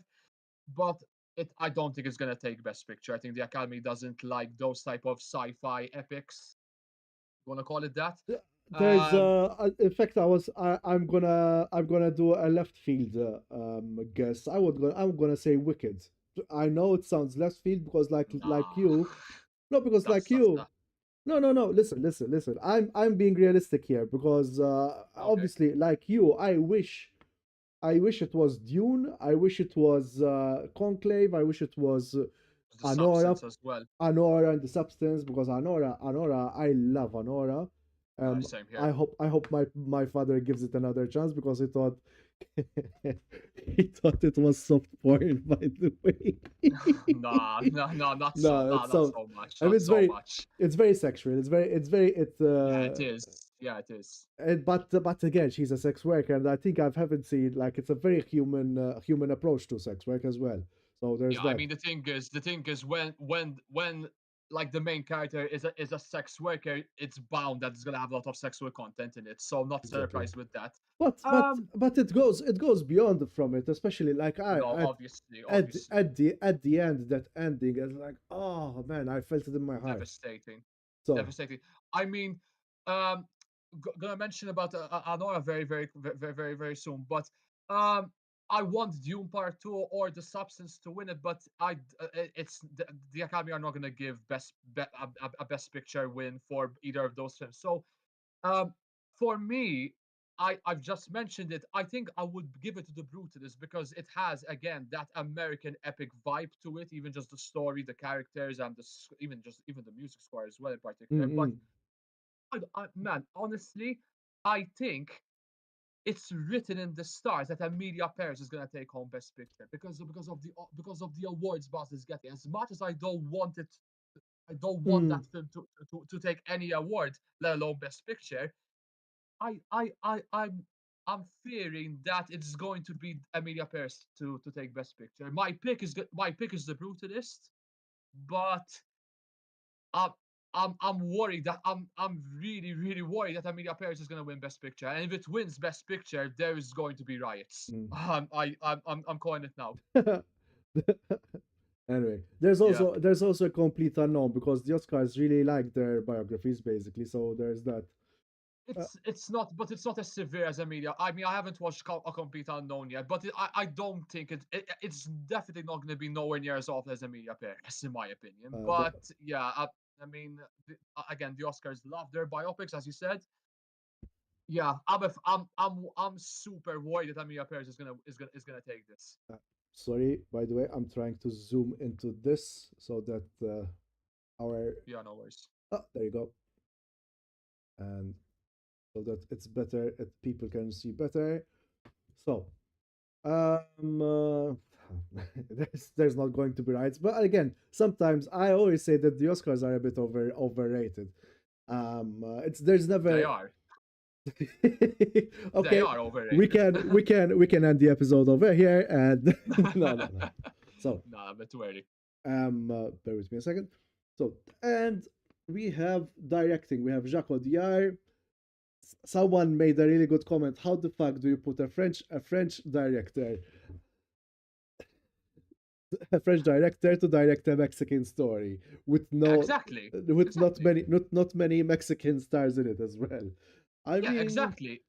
Speaker 2: but I don't think it's gonna take Best Picture. I think the Academy doesn't like those type of sci-fi epics. You wanna call it that?
Speaker 1: There's
Speaker 2: Um,
Speaker 1: in fact I'm gonna do a left field guess. I'm gonna say Wicked. I know it sounds left field because like
Speaker 2: nah,
Speaker 1: you, no, because like
Speaker 2: that's
Speaker 1: you,
Speaker 2: that.
Speaker 1: no. Listen. I'm being realistic here because
Speaker 2: Okay,
Speaker 1: obviously like you, I wish it was Dune. I wish it was Conclave. I wish it was
Speaker 2: the
Speaker 1: Anora,
Speaker 2: substance as well.
Speaker 1: Anora and the Substance because Anora. I love Anora.
Speaker 2: Same
Speaker 1: I
Speaker 2: here.
Speaker 1: hope my father gives it another chance because he thought he thought it was soft porn, by the way.
Speaker 2: Nah, no, no, not so,
Speaker 1: No,
Speaker 2: nah,
Speaker 1: it's
Speaker 2: not
Speaker 1: so.
Speaker 2: so much,
Speaker 1: I mean,
Speaker 2: not so much.
Speaker 1: it's very sexual. It's
Speaker 2: Yeah, it is. Yeah, it is.
Speaker 1: but again, she's a sex worker, and I think I haven't seen like it's a very human approach to sex work as well. So there's
Speaker 2: Yeah, I
Speaker 1: that.
Speaker 2: mean, the thing is, when like the main character is a sex worker, it's bound that it's gonna have a lot of sexual content in it. So I'm not
Speaker 1: Exactly.
Speaker 2: surprised with that.
Speaker 1: But
Speaker 2: Um,
Speaker 1: it goes beyond from it, especially like I
Speaker 2: no, obviously,
Speaker 1: at the end that ending is like, oh man, I felt it in my heart.
Speaker 2: devastating,
Speaker 1: So
Speaker 2: devastating. I mean, um, gonna mention about Anora very soon, but um, I want Dune Part Two or The Substance to win it, but it's the Academy are not gonna give a Best Picture win for either of those films. So um, for me, I've just mentioned it. I think I would give it to The Brutalist because it has again that American epic vibe to it, even just the story, the characters, and even the music score as well in particular. But
Speaker 1: mm-mm.
Speaker 2: man, honestly, I think it's written in the stars that Amelia Paris is gonna take home Best Picture because of the awards Buzz is getting. As much as I don't want
Speaker 1: Mm.
Speaker 2: that film to take any award, let alone Best Picture. I'm fearing that it's going to be Amelia Paris to take Best Picture. My pick is The Brutalist, but I'm I'm worried that I'm really worried that Amelia Paris is going to win Best Picture, and if it wins Best Picture, there is going to be riots.
Speaker 1: Mm.
Speaker 2: I'm calling it now.
Speaker 1: Anyway,
Speaker 2: Yeah.
Speaker 1: there's also a complete unknown because the Oscars really like their biographies basically. So there's that. Uh,
Speaker 2: It's not as severe as Amelia. I mean, I haven't watched A Complete Unknown yet, but I don't think it's definitely not going to be nowhere near as awful as Amelia Paris, in my opinion.
Speaker 1: but
Speaker 2: But yeah, I mean, again, the Oscars love their biopics, as you said. Yeah, I'm super worried that Amelia Paris is gonna take this.
Speaker 1: uh, sorry, by the way, I'm trying to zoom into this so that our
Speaker 2: Yeah, no worries.
Speaker 1: there you go, and so that it's better, people can see better. So there's not going to be rights, but again, sometimes I always say that the Oscars are a bit overrated. It's there's
Speaker 2: They
Speaker 1: never
Speaker 2: are. They
Speaker 1: okay.
Speaker 2: are overrated.
Speaker 1: We can end the episode over here and no. So
Speaker 2: Nah, but too early.
Speaker 1: bear with me a second. So and we have directing. We have Jacques Audiard. Someone made a really good comment. How the fuck do you put a French director to direct a Mexican story with
Speaker 2: Yeah,
Speaker 1: no
Speaker 2: exactly.
Speaker 1: with
Speaker 2: Exactly.
Speaker 1: not many Mexican stars in it as well. I
Speaker 2: Yeah,
Speaker 1: mean,
Speaker 2: exactly.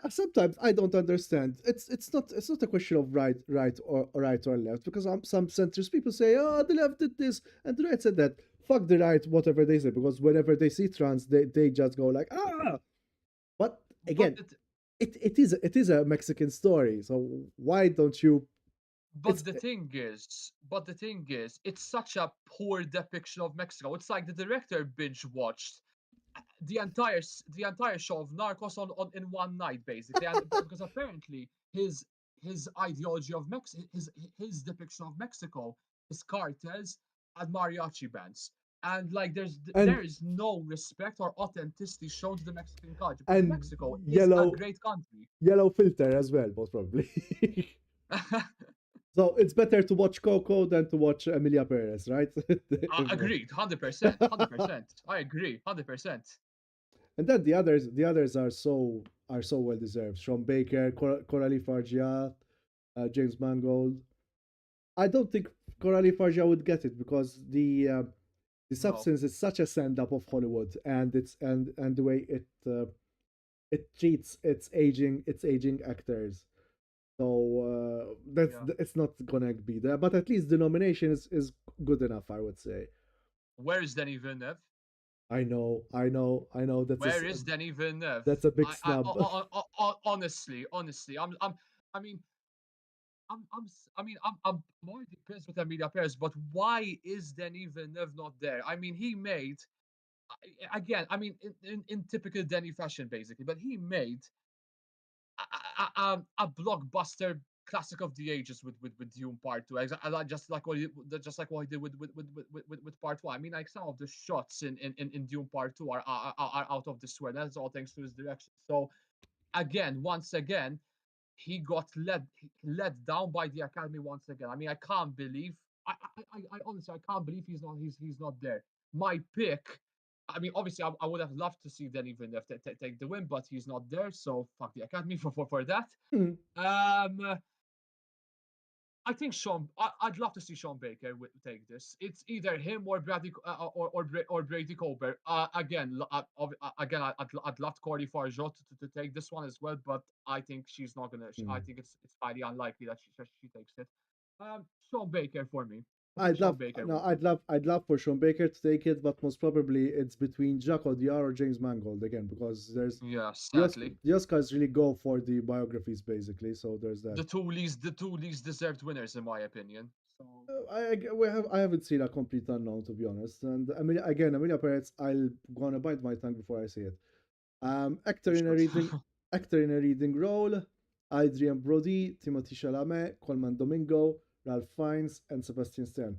Speaker 1: sometimes I don't understand. It's not a question of right or left because some centrist people say, oh, the left did this and the right said that. Fuck the right, whatever they say, because whenever they see trans, they just go like, ah. But
Speaker 2: But
Speaker 1: again,
Speaker 2: it,
Speaker 1: it is a Mexican story, so why don't you?
Speaker 2: but
Speaker 1: It's
Speaker 2: the thing is, it's such a poor depiction of Mexico. It's like the director binge watched the entire show of Narcos on in one night, basically, and because apparently his ideology of his depiction of Mexico is cartels and mariachi bands. And like
Speaker 1: and
Speaker 2: there is no respect or authenticity shown to the Mexican culture because
Speaker 1: and
Speaker 2: Mexico is a
Speaker 1: yellow
Speaker 2: great country.
Speaker 1: yellow filter as well, most probably. So it's better to watch Coco than to watch Emilia Perez, right?
Speaker 2: Agreed, 100%, 100%. I agree, 100%.
Speaker 1: And then the others are so well deserved. Sean Baker, Coralie Fargia, James Mangold. I don't think Coralie Fargia would get it because the
Speaker 2: No.
Speaker 1: substance is such a send up of Hollywood, and the way it treats its aging actors. So
Speaker 2: Yeah.
Speaker 1: it's not gonna be there, but at least the nomination is good enough, I would say.
Speaker 2: Where is Denis Villeneuve?
Speaker 1: I know.
Speaker 2: Where is Denis Villeneuve?
Speaker 1: That's a big
Speaker 2: I
Speaker 1: snub.
Speaker 2: honestly, I mean, I'm more pissed with Emilia Perez, but why is Denis Villeneuve not there? I mean, he made again, I mean, in typical Denny fashion, basically, but he made a blockbuster classic of the ages with Dune Part Two. Just like just like what he did with Part One. I mean, like some of the shots in Dune Part Two are out of this world. That's all thanks to his direction. So again, once again, he got let down by the Academy once again. I mean, I can't believe. I honestly I can't believe he's not there. My pick. I mean, obviously, I would have loved to see Denis Villeneuve take the win, but he's not there. So fuck the Academy for that.
Speaker 1: Mm.
Speaker 2: Um, I think I'd love to see Sean Baker take this. It's either him or Bradley or Brady Colbert. Again, I'd love Corey Farjot to take this one as well, but I think she's not gonna. I
Speaker 1: Mm.
Speaker 2: think it's highly unlikely that she takes it. Sean Baker for me.
Speaker 1: I'd
Speaker 2: Sean
Speaker 1: love
Speaker 2: Baker
Speaker 1: no,
Speaker 2: wins it.
Speaker 1: I'd love for Sean Baker to take it, but most probably it's between Jack Odiar or James Mangold again, because there's
Speaker 2: Yeah,
Speaker 1: the
Speaker 2: sadly,
Speaker 1: the Oscars really go for the biographies basically, so there's that.
Speaker 2: the two least deserved winners in my opinion. So
Speaker 1: I haven't seen A Complete Unknown to be honest, and I mean again, Amelia Perez, I'll gonna bite my tongue before I say it. Actor
Speaker 2: you
Speaker 1: in a
Speaker 2: should.
Speaker 1: reading role: Adrian Brody, Timothy Chalamet, Coleman Domingo, Ralph Fiennes, and Sebastian Stan.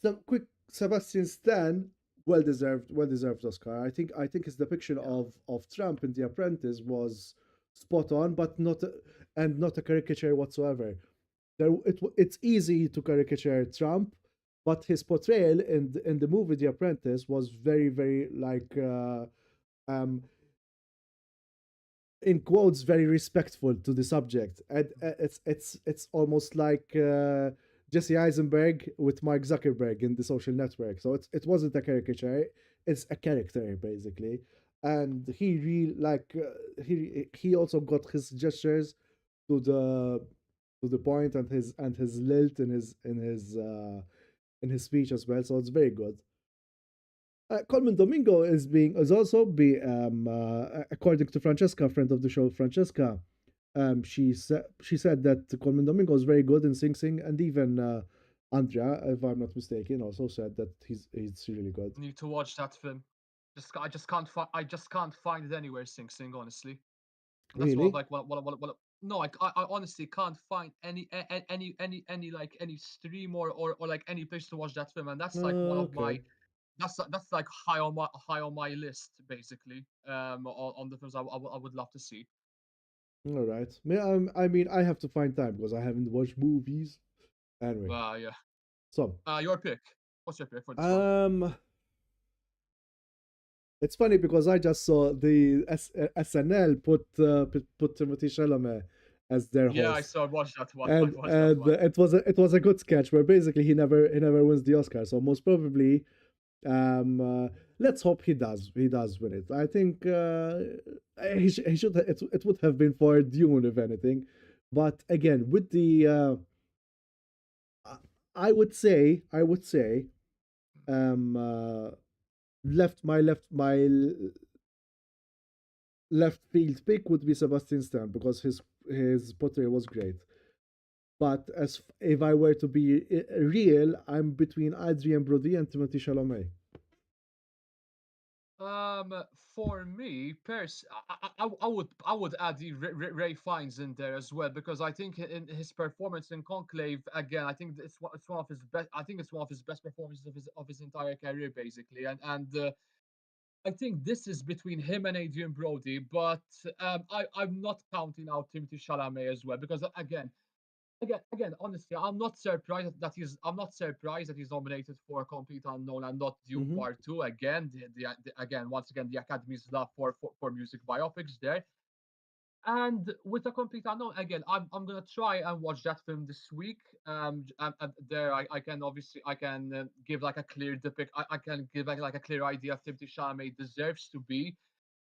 Speaker 1: Some quick Sebastian Stan, well deserved Oscar. I think his depiction
Speaker 2: Yeah.
Speaker 1: of Trump in The Apprentice was spot on, but not a caricature whatsoever. It's easy to caricature Trump, but his portrayal in the movie The Apprentice was very like um in quotes very respectful to the subject, and it's almost like Jesse Eisenberg with Mark Zuckerberg in The Social Network. So it wasn't a caricature; it's a character basically, and he really like he also got his gestures to the point, and his lilt in his speech as well. So it's very good. Coleman Domingo is also be according to Francesca, friend of the show, Francesca. She said that Coleman Domingo is very good in Sing Sing, and even Andrea, if I'm not mistaken, also said that he's really good.
Speaker 2: Need to watch that film. I just can't find it anywhere. Sing honestly. That's one of
Speaker 1: Really?
Speaker 2: like what no, I honestly can't find any like any stream or like any place to watch that film, and that's like one of my
Speaker 1: Okay.
Speaker 2: that's like high on my list basically. On the films I would love to see.
Speaker 1: All right. I mean, I have to find time because I haven't watched movies. Anyway,
Speaker 2: Yeah.
Speaker 1: so
Speaker 2: Your pick. What's your pick for this one?
Speaker 1: um, it's funny because I just saw the SNL put Timothy Chalamet as their
Speaker 2: Yeah,
Speaker 1: host,
Speaker 2: watched that one. I
Speaker 1: and
Speaker 2: watched that one.
Speaker 1: it was a good sketch where basically he never wins the Oscar. So most probably, let's hope he does win it. I think he should it would have been for Dune if anything, but again with the I would say um uh, left field pick would be Sebastian Stan because his portrayal was great. But if I were to be real, I'm between Adrien Brody and Timothy Chalamet.
Speaker 2: Um, for me, I would add the Ray Fiennes in there as well because I think in his performance in Conclave again, I think it's one of his best. I think it's one of his best performances of his entire career, basically. And I think this is between him and Adrian Brody, but I'm not counting out Timothy Chalamet as well because again, honestly, I'm not surprised that he's nominated for Complete Unknown and not Dune
Speaker 1: Mm-hmm.
Speaker 2: Part Two. Again, again, once again, the Academy's love for music biopics there. And with a Complete Unknown, again, I'm gonna try and watch that film this week. And there I can obviously I can give like a clear I can give like a clear idea if Timothy Chalamet deserves to be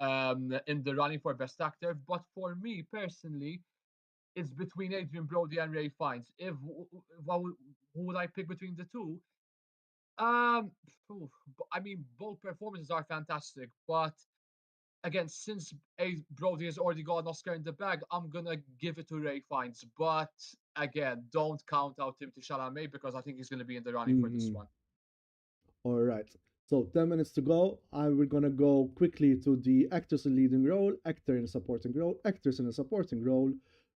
Speaker 2: in the running for Best Actor. But for me personally, it's between Adrian Brody and Ray Fiennes. If who would I pick between the two? Um, I mean, both performances are fantastic, but again, since Brody has already got an Oscar in the bag, I'm gonna give it to Ray Fiennes. But again, don't count out Timothy Chalamet because I think he's gonna be in the running for this
Speaker 1: Mm-hmm.
Speaker 2: one.
Speaker 1: All right. So 10 minutes to go. And we're gonna go quickly to the actors in leading role, actor in a supporting role, actors in a supporting role,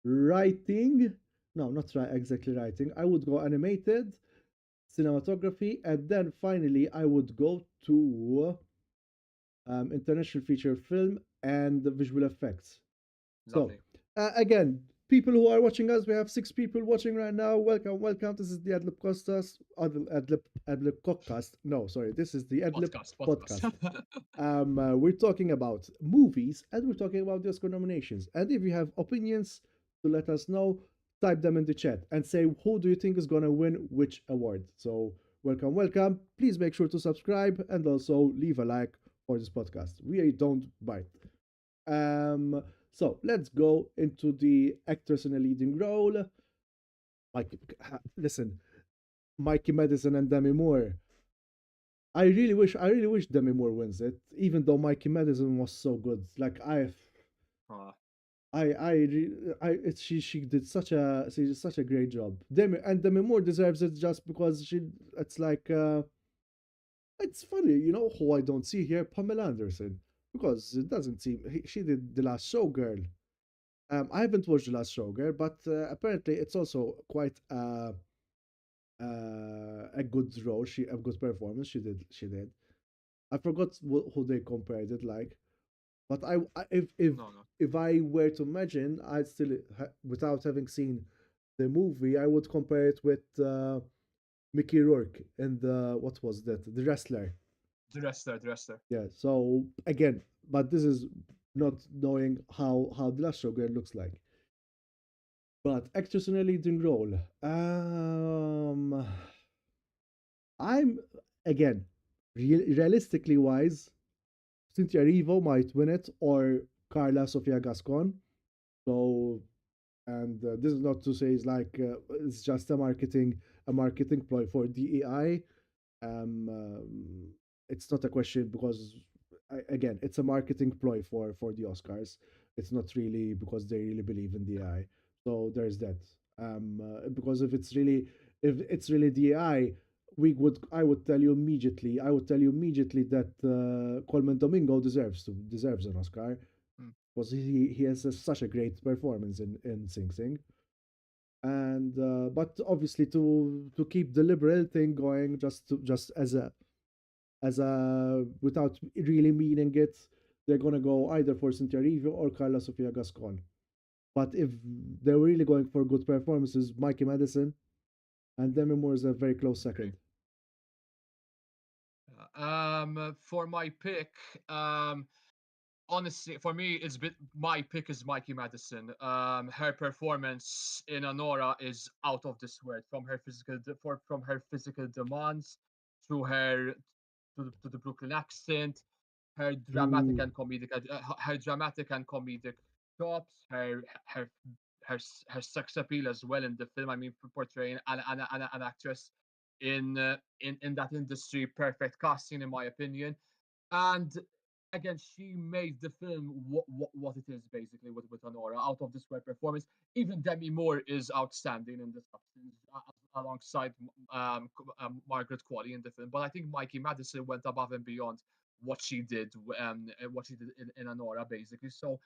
Speaker 1: writing. No, not right exactly writing. I would go animated, cinematography, and then finally I would go to international feature film and the visual effects. So,
Speaker 2: Lovely.
Speaker 1: again, people who are watching us, we have 6 people watching right now. Welcome, welcome. This is the Ad Lib Podcast. Ad Lib Podcast. No, sorry, this is the Ad Lib
Speaker 2: Podcast.
Speaker 1: Podcast. We're talking about movies and we're talking about the Oscar nominations. And if you have opinions to let us know, type them in the chat and say who do you think is gonna win which award. So welcome, welcome. Please make sure to subscribe and also leave a like for this podcast. We don't bite. Um, so let's go into the actors in a leading role. Like, listen, Mikey Madison and Demi Moore. I really wish Demi Moore wins it, even though Mikey Madison was so good. Like
Speaker 2: Uh,
Speaker 1: she did such a great job. Demi Moore deserves it just because it's like it's funny, you know who I don't see here, Pamela Anderson, because it doesn't seem she did the Last Showgirl. I haven't watched the Last Showgirl, but apparently it's also quite a good role. A good performance. She did. I forgot who they compared it like, but
Speaker 2: no, no.
Speaker 1: if I were to imagine, I'd still without having seen the movie, I would compare it with Mickey Rourke in the what was that? The Wrestler.
Speaker 2: The wrestler.
Speaker 1: Yeah. So again, but this is not knowing how the Last Showgirl looks like. But actress in a leading role. I'm again realistically wise, Cynthia Erivo might win it or Carla Sofia Gascon. So, and this is not to say it's just a marketing ploy for DEI. It's not a question because again, it's a marketing ploy for the Oscars. It's not really because they really believe in DEI. So there's that. Because if it's really DEI, I would tell you immediately. I would tell you immediately that Coleman Domingo deserves an Oscar
Speaker 2: Mm.
Speaker 1: because he has such a great performance in Sing Sing. And but obviously to keep the liberal thing going, just as a without really meaning it, they're gonna go either for Cynthia Erivo or Carla Sofia Gascon. But if they're really going for good performances, Mikey Madison and Demi Moore is a very close
Speaker 2: Agree.
Speaker 1: second.
Speaker 2: For my pick, honestly, for me, my pick is Mikey Madison. Her performance in Anora is out of this world. From her physical demands to to the Brooklyn accent,
Speaker 1: Ooh.
Speaker 2: her dramatic and comedic chops, her sex appeal as well in the film. I mean, portraying an actress in that industry, perfect casting in my opinion. And again, she made the film what it is basically with Honora out of this world performance. Even Demi Moore is outstanding in this alongside Margaret Qualley in the film. But I think Mikey Madison went above and beyond what she did in Honora basically. So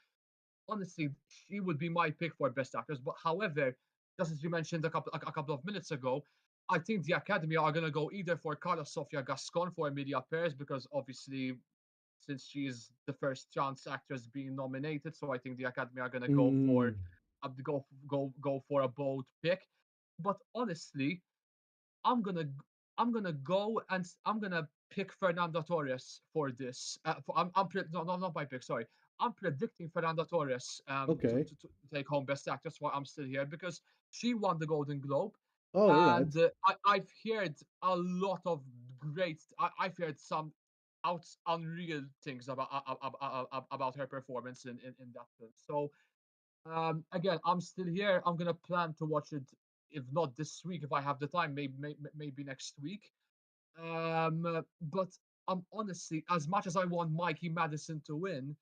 Speaker 2: honestly, she would be my pick for best actress. But however, just as you mentioned a couple of minutes ago, I think the Academy are gonna go either for Carla Sofia Gascon for Emilia Perez because obviously since she's the first trans actress being nominated. So I think the Academy are gonna
Speaker 1: Mm.
Speaker 2: go for a bold pick. But honestly, I'm gonna I'm gonna go and I'm gonna pick Fernanda Torres for this. No, no, not my pick. Sorry, I'm predicting Fernanda Torres
Speaker 1: Okay.
Speaker 2: to take home Best Actress. Why I'm still here because she won the Golden Globe,
Speaker 1: Oh, all right.
Speaker 2: and I've heard a lot of I've heard some unreal things about her performance in that film. So again, I'm still here. I'm gonna plan to watch it, if not this week, if I have the time, maybe next week. But I'm honestly, as much as I want Mikey Madison to win,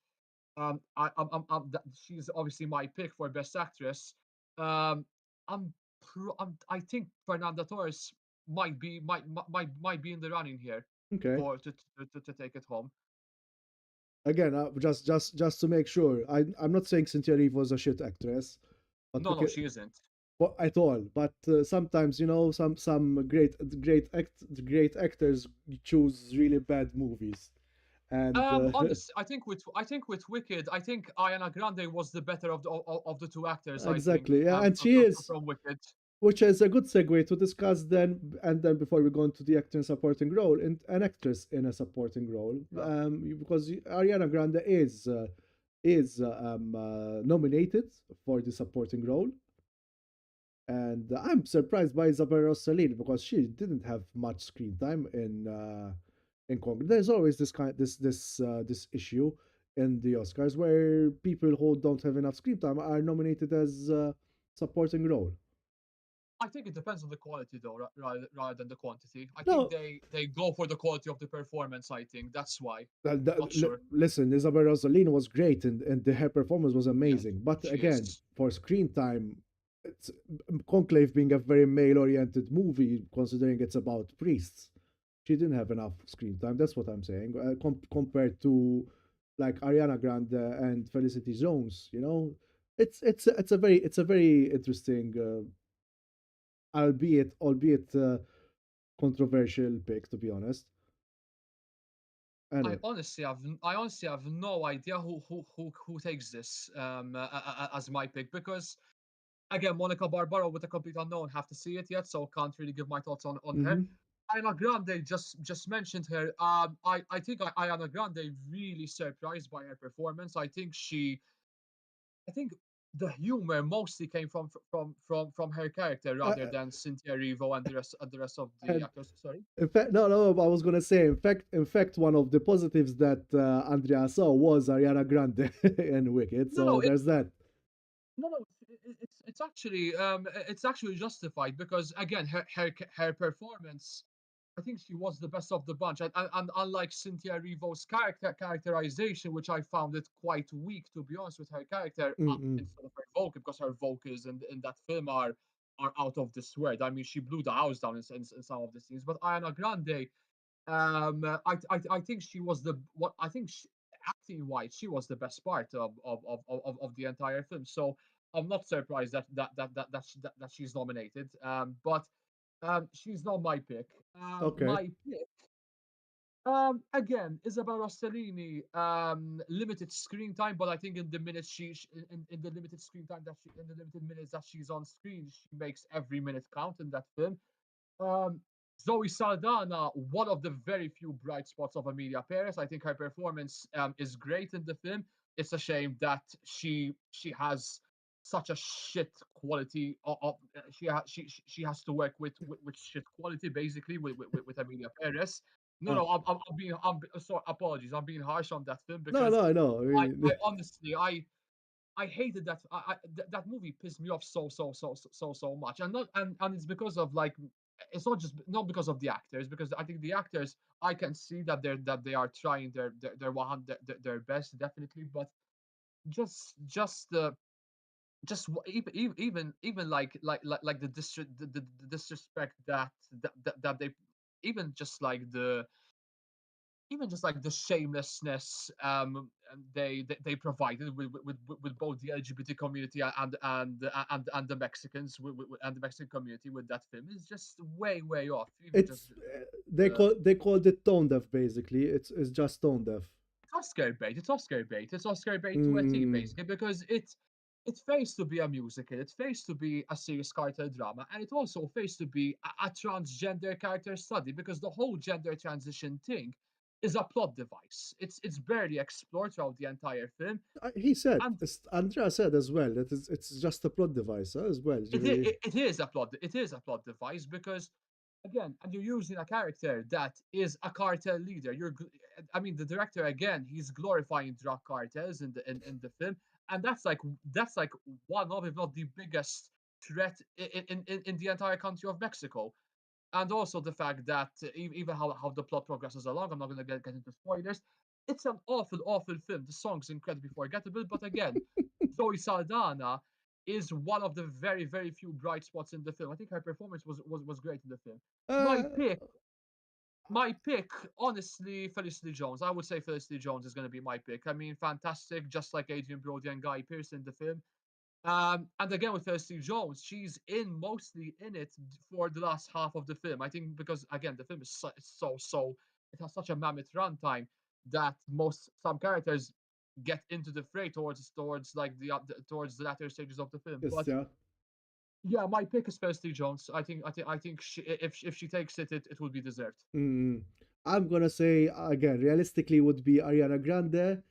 Speaker 2: she's obviously my pick for best actress. Um, I think Fernanda Torres might be in the running here.
Speaker 1: Okay.
Speaker 2: for to take it home.
Speaker 1: Again, just to make sure, I'm not saying Cynthia Erivo was a shit actress, but we
Speaker 2: No,
Speaker 1: can,
Speaker 2: she isn't.
Speaker 1: well, at all. But sometimes, some great actors choose really bad movies, and
Speaker 2: Honest, I think with Wicked, I think Ariana Grande was the better of the two actors. I think
Speaker 1: exactly, yeah, and
Speaker 2: from,
Speaker 1: she
Speaker 2: from,
Speaker 1: is,
Speaker 2: from Wicked.
Speaker 1: which is a good segue to discuss then, and then before we go into the actor in supporting role, in an actress in a supporting role,
Speaker 2: Yeah.
Speaker 1: because Ariana Grande is nominated for the supporting role. And I'm surprised by Isabella Rossellini because she didn't have much screen time in Congress. There's always this issue in the Oscars where people who don't have enough screen time are nominated as supporting role.
Speaker 2: I think it depends on the quality though, rather than the quantity. I think
Speaker 1: No,
Speaker 2: they go for the quality of the performance. I think that's why. Not sure.
Speaker 1: listen, Isabella Rossellini was great and her performance was
Speaker 2: Yes,
Speaker 1: amazing. But
Speaker 2: she
Speaker 1: again,
Speaker 2: is.
Speaker 1: for screen time, it's, Conclave being a very male-oriented movie, considering it's about priests, she didn't have enough screen time. That's what I'm saying. Compared to like Ariana Grande and Felicity Jones, it's a very interesting, albeit controversial pick, to be honest. Anyway.
Speaker 2: I honestly have no idea who takes this as my pick because again, Monica Barbaro with a complete unknown, have to see it yet, so can't really give my thoughts on her.
Speaker 1: Hmm.
Speaker 2: Ariana Grande just mentioned her. I think Ariana Grande really surprised by her performance. I think the humor mostly came from her character
Speaker 1: Uh,
Speaker 2: rather than Cynthia Erivo and the rest of the
Speaker 1: and
Speaker 2: actors. Sorry.
Speaker 1: in fact, no, I was gonna say, in fact, one of the positives that Andrea saw was Ariana Grande in Wicked.
Speaker 2: No,
Speaker 1: So
Speaker 2: no,
Speaker 1: there's that.
Speaker 2: no. It's actually justified because again, her performance. I think she was the best of the bunch, and unlike Cynthia Erivo's characterization, which I found it quite weak to be honest with her character,
Speaker 1: Mm-mm.
Speaker 2: instead of her vocal, because her vocals in that film are out of this world. I mean, she blew the house down in some of the scenes, but Ariana Grande, I think she was the what I think acting wise, she was the best part of the entire film. So I'm not surprised that she's nominated. But she's not my pick.
Speaker 1: Okay.
Speaker 2: My pick, again, Isabel Rossellini. Limited screen time, but I think in the minutes in the limited screen time that she in the limited minutes that she's on screen, she makes every minute count in that film. Um, Zoe Saldana, one of the very few bright spots of Emilia Perez. I think her performance is great in the film. It's a shame that she has such a shit quality. She has to work with shit quality basically with Emilia Perez. No,
Speaker 1: Uh,
Speaker 2: no, sorry. Apologies, I'm being harsh on that film
Speaker 1: no,
Speaker 2: because
Speaker 1: no, I know. I
Speaker 2: I
Speaker 1: mean,
Speaker 2: honestly I hated that. That movie pissed me off so much, and not and it's because of like it's not because of the actors, because I think the actors I can see that they are trying their 100 their best definitely, but just the even like the disrespect that they even just like the even just like the shamelessness they provided with both the LGBT community and the Mexicans and the Mexican community with that film is just way off. Even just
Speaker 1: it's they
Speaker 2: the
Speaker 1: called it tone deaf. Basically, it's just tone deaf.
Speaker 2: Oscar bait. It's Oscar bait. It's Oscar bait to a T
Speaker 1: Mm,
Speaker 2: basically because it fails to be a musical. It fails to be a serious character drama, and it also fails to be a transgender character study because the whole gender transition thing is a plot device. It's barely explored throughout the entire film,
Speaker 1: he said,
Speaker 2: and
Speaker 1: Andrea said as well that it's just a plot device as well.
Speaker 2: it is a plot. It is a plot device because again, and you're using a character that is a cartel leader. I mean, the director again, he's glorifying drug cartels in the film, and that's like one of, if not the biggest threat in the entire country of Mexico. And also the fact that even how the plot progresses along, I'm not going to get into spoilers. It's an awful film. The song's incredibly forgettable, but again, Zoe Saldana is one of the very few bright spots in the film. I think her performance was great in the film. My
Speaker 1: Uh,
Speaker 2: pick, my pick, honestly, Felicity Jones. I would say Felicity Jones is going to be my pick. I mean, fantastic, just like Adrian Brody and Guy Pearce in the film. And again with Felicity Jones, she's mostly in it for the last half of the film. I think because again the film is so it has such a mammoth runtime that some characters get into the fray towards like towards the latter stages of the film.
Speaker 1: Yes,
Speaker 2: But
Speaker 1: yeah.
Speaker 2: yeah, my pick is Felicity Jones. I think if she takes it will be deserved.
Speaker 1: Mm. I'm gonna say again, realistically, would be Ariana Grande.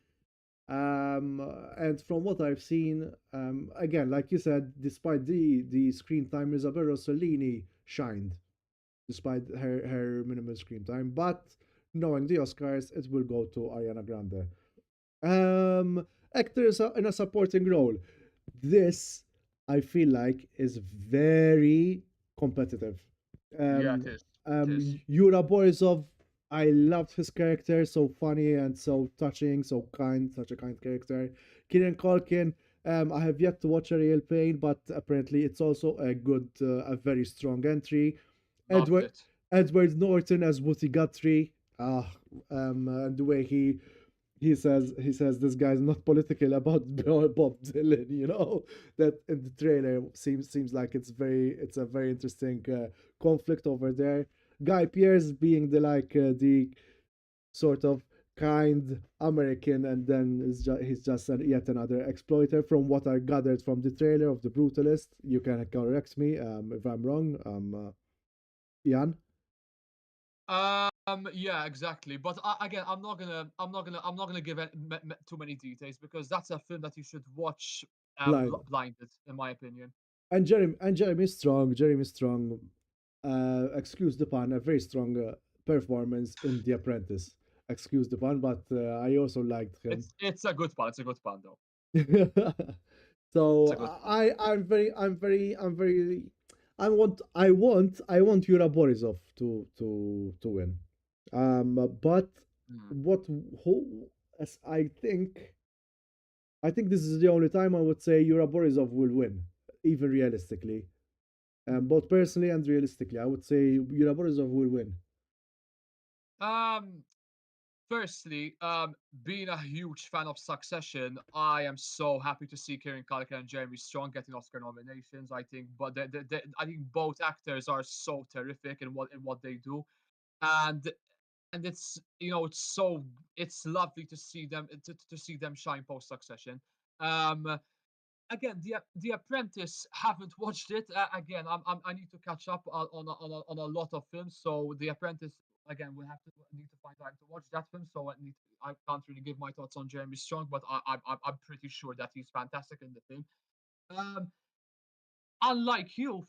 Speaker 1: And from what I've seen, again, like you said, despite the screen time, Isabella Rossellini shined despite her minimal screen time. But knowing the Oscars, it will go to Ariana Grande. Actors in a supporting role. This I feel like is very competitive.
Speaker 2: Yeah,
Speaker 1: Um,
Speaker 2: it is. It is.
Speaker 1: Yura Borisov, I loved his character, so funny and so touching, so kind, such a kind character. Kieran Culkin, I have yet to watch A Real Pain, but apparently it's also a very strong entry.
Speaker 2: Loved
Speaker 1: Edward
Speaker 2: it.
Speaker 1: Edward Norton as Woody Guthrie, ah, and the way he says this guy's not political about Bob Dylan, that in the trailer seems like it's a very interesting conflict over there. Guy Pearce being the sort of kind American, and then he's just yet another exploiter. From what I gathered from the trailer of The Brutalist, you can correct me if I'm wrong, Ian.
Speaker 2: Yeah, exactly. But again, I'm not gonna give too many details because that's a film that you should watch
Speaker 1: Blind.
Speaker 2: blinded, in my opinion.
Speaker 1: Jeremy Strong, excuse the pun, a very strong performance in The Apprentice. Excuse the pun, but I also liked him.
Speaker 2: It's a good pun. It's a good pun though. It's
Speaker 1: So
Speaker 2: a good pun.
Speaker 1: I want Yura Borisov to win. But
Speaker 2: Mm.
Speaker 1: what who as I think this is the only time I would say Yura Borisov will win, even realistically. Both personally and realistically, I would say Yura Borisov will win.
Speaker 2: Um, Firstly, being a huge fan of Succession, I am so happy to see Kieran Culkin and Jeremy Strong getting Oscar nominations. I think, but I think both actors are so terrific in what they do, and it's it's lovely to see them to see them shine post Succession. Um, Again, the Apprentice, haven't watched it. I need to catch up on a lot of films. So the Apprentice, again, we need to find time to watch that film. So I can't really give my thoughts on Jeremy Strong, but I'm pretty sure that he's fantastic in the film. Um, unlike you,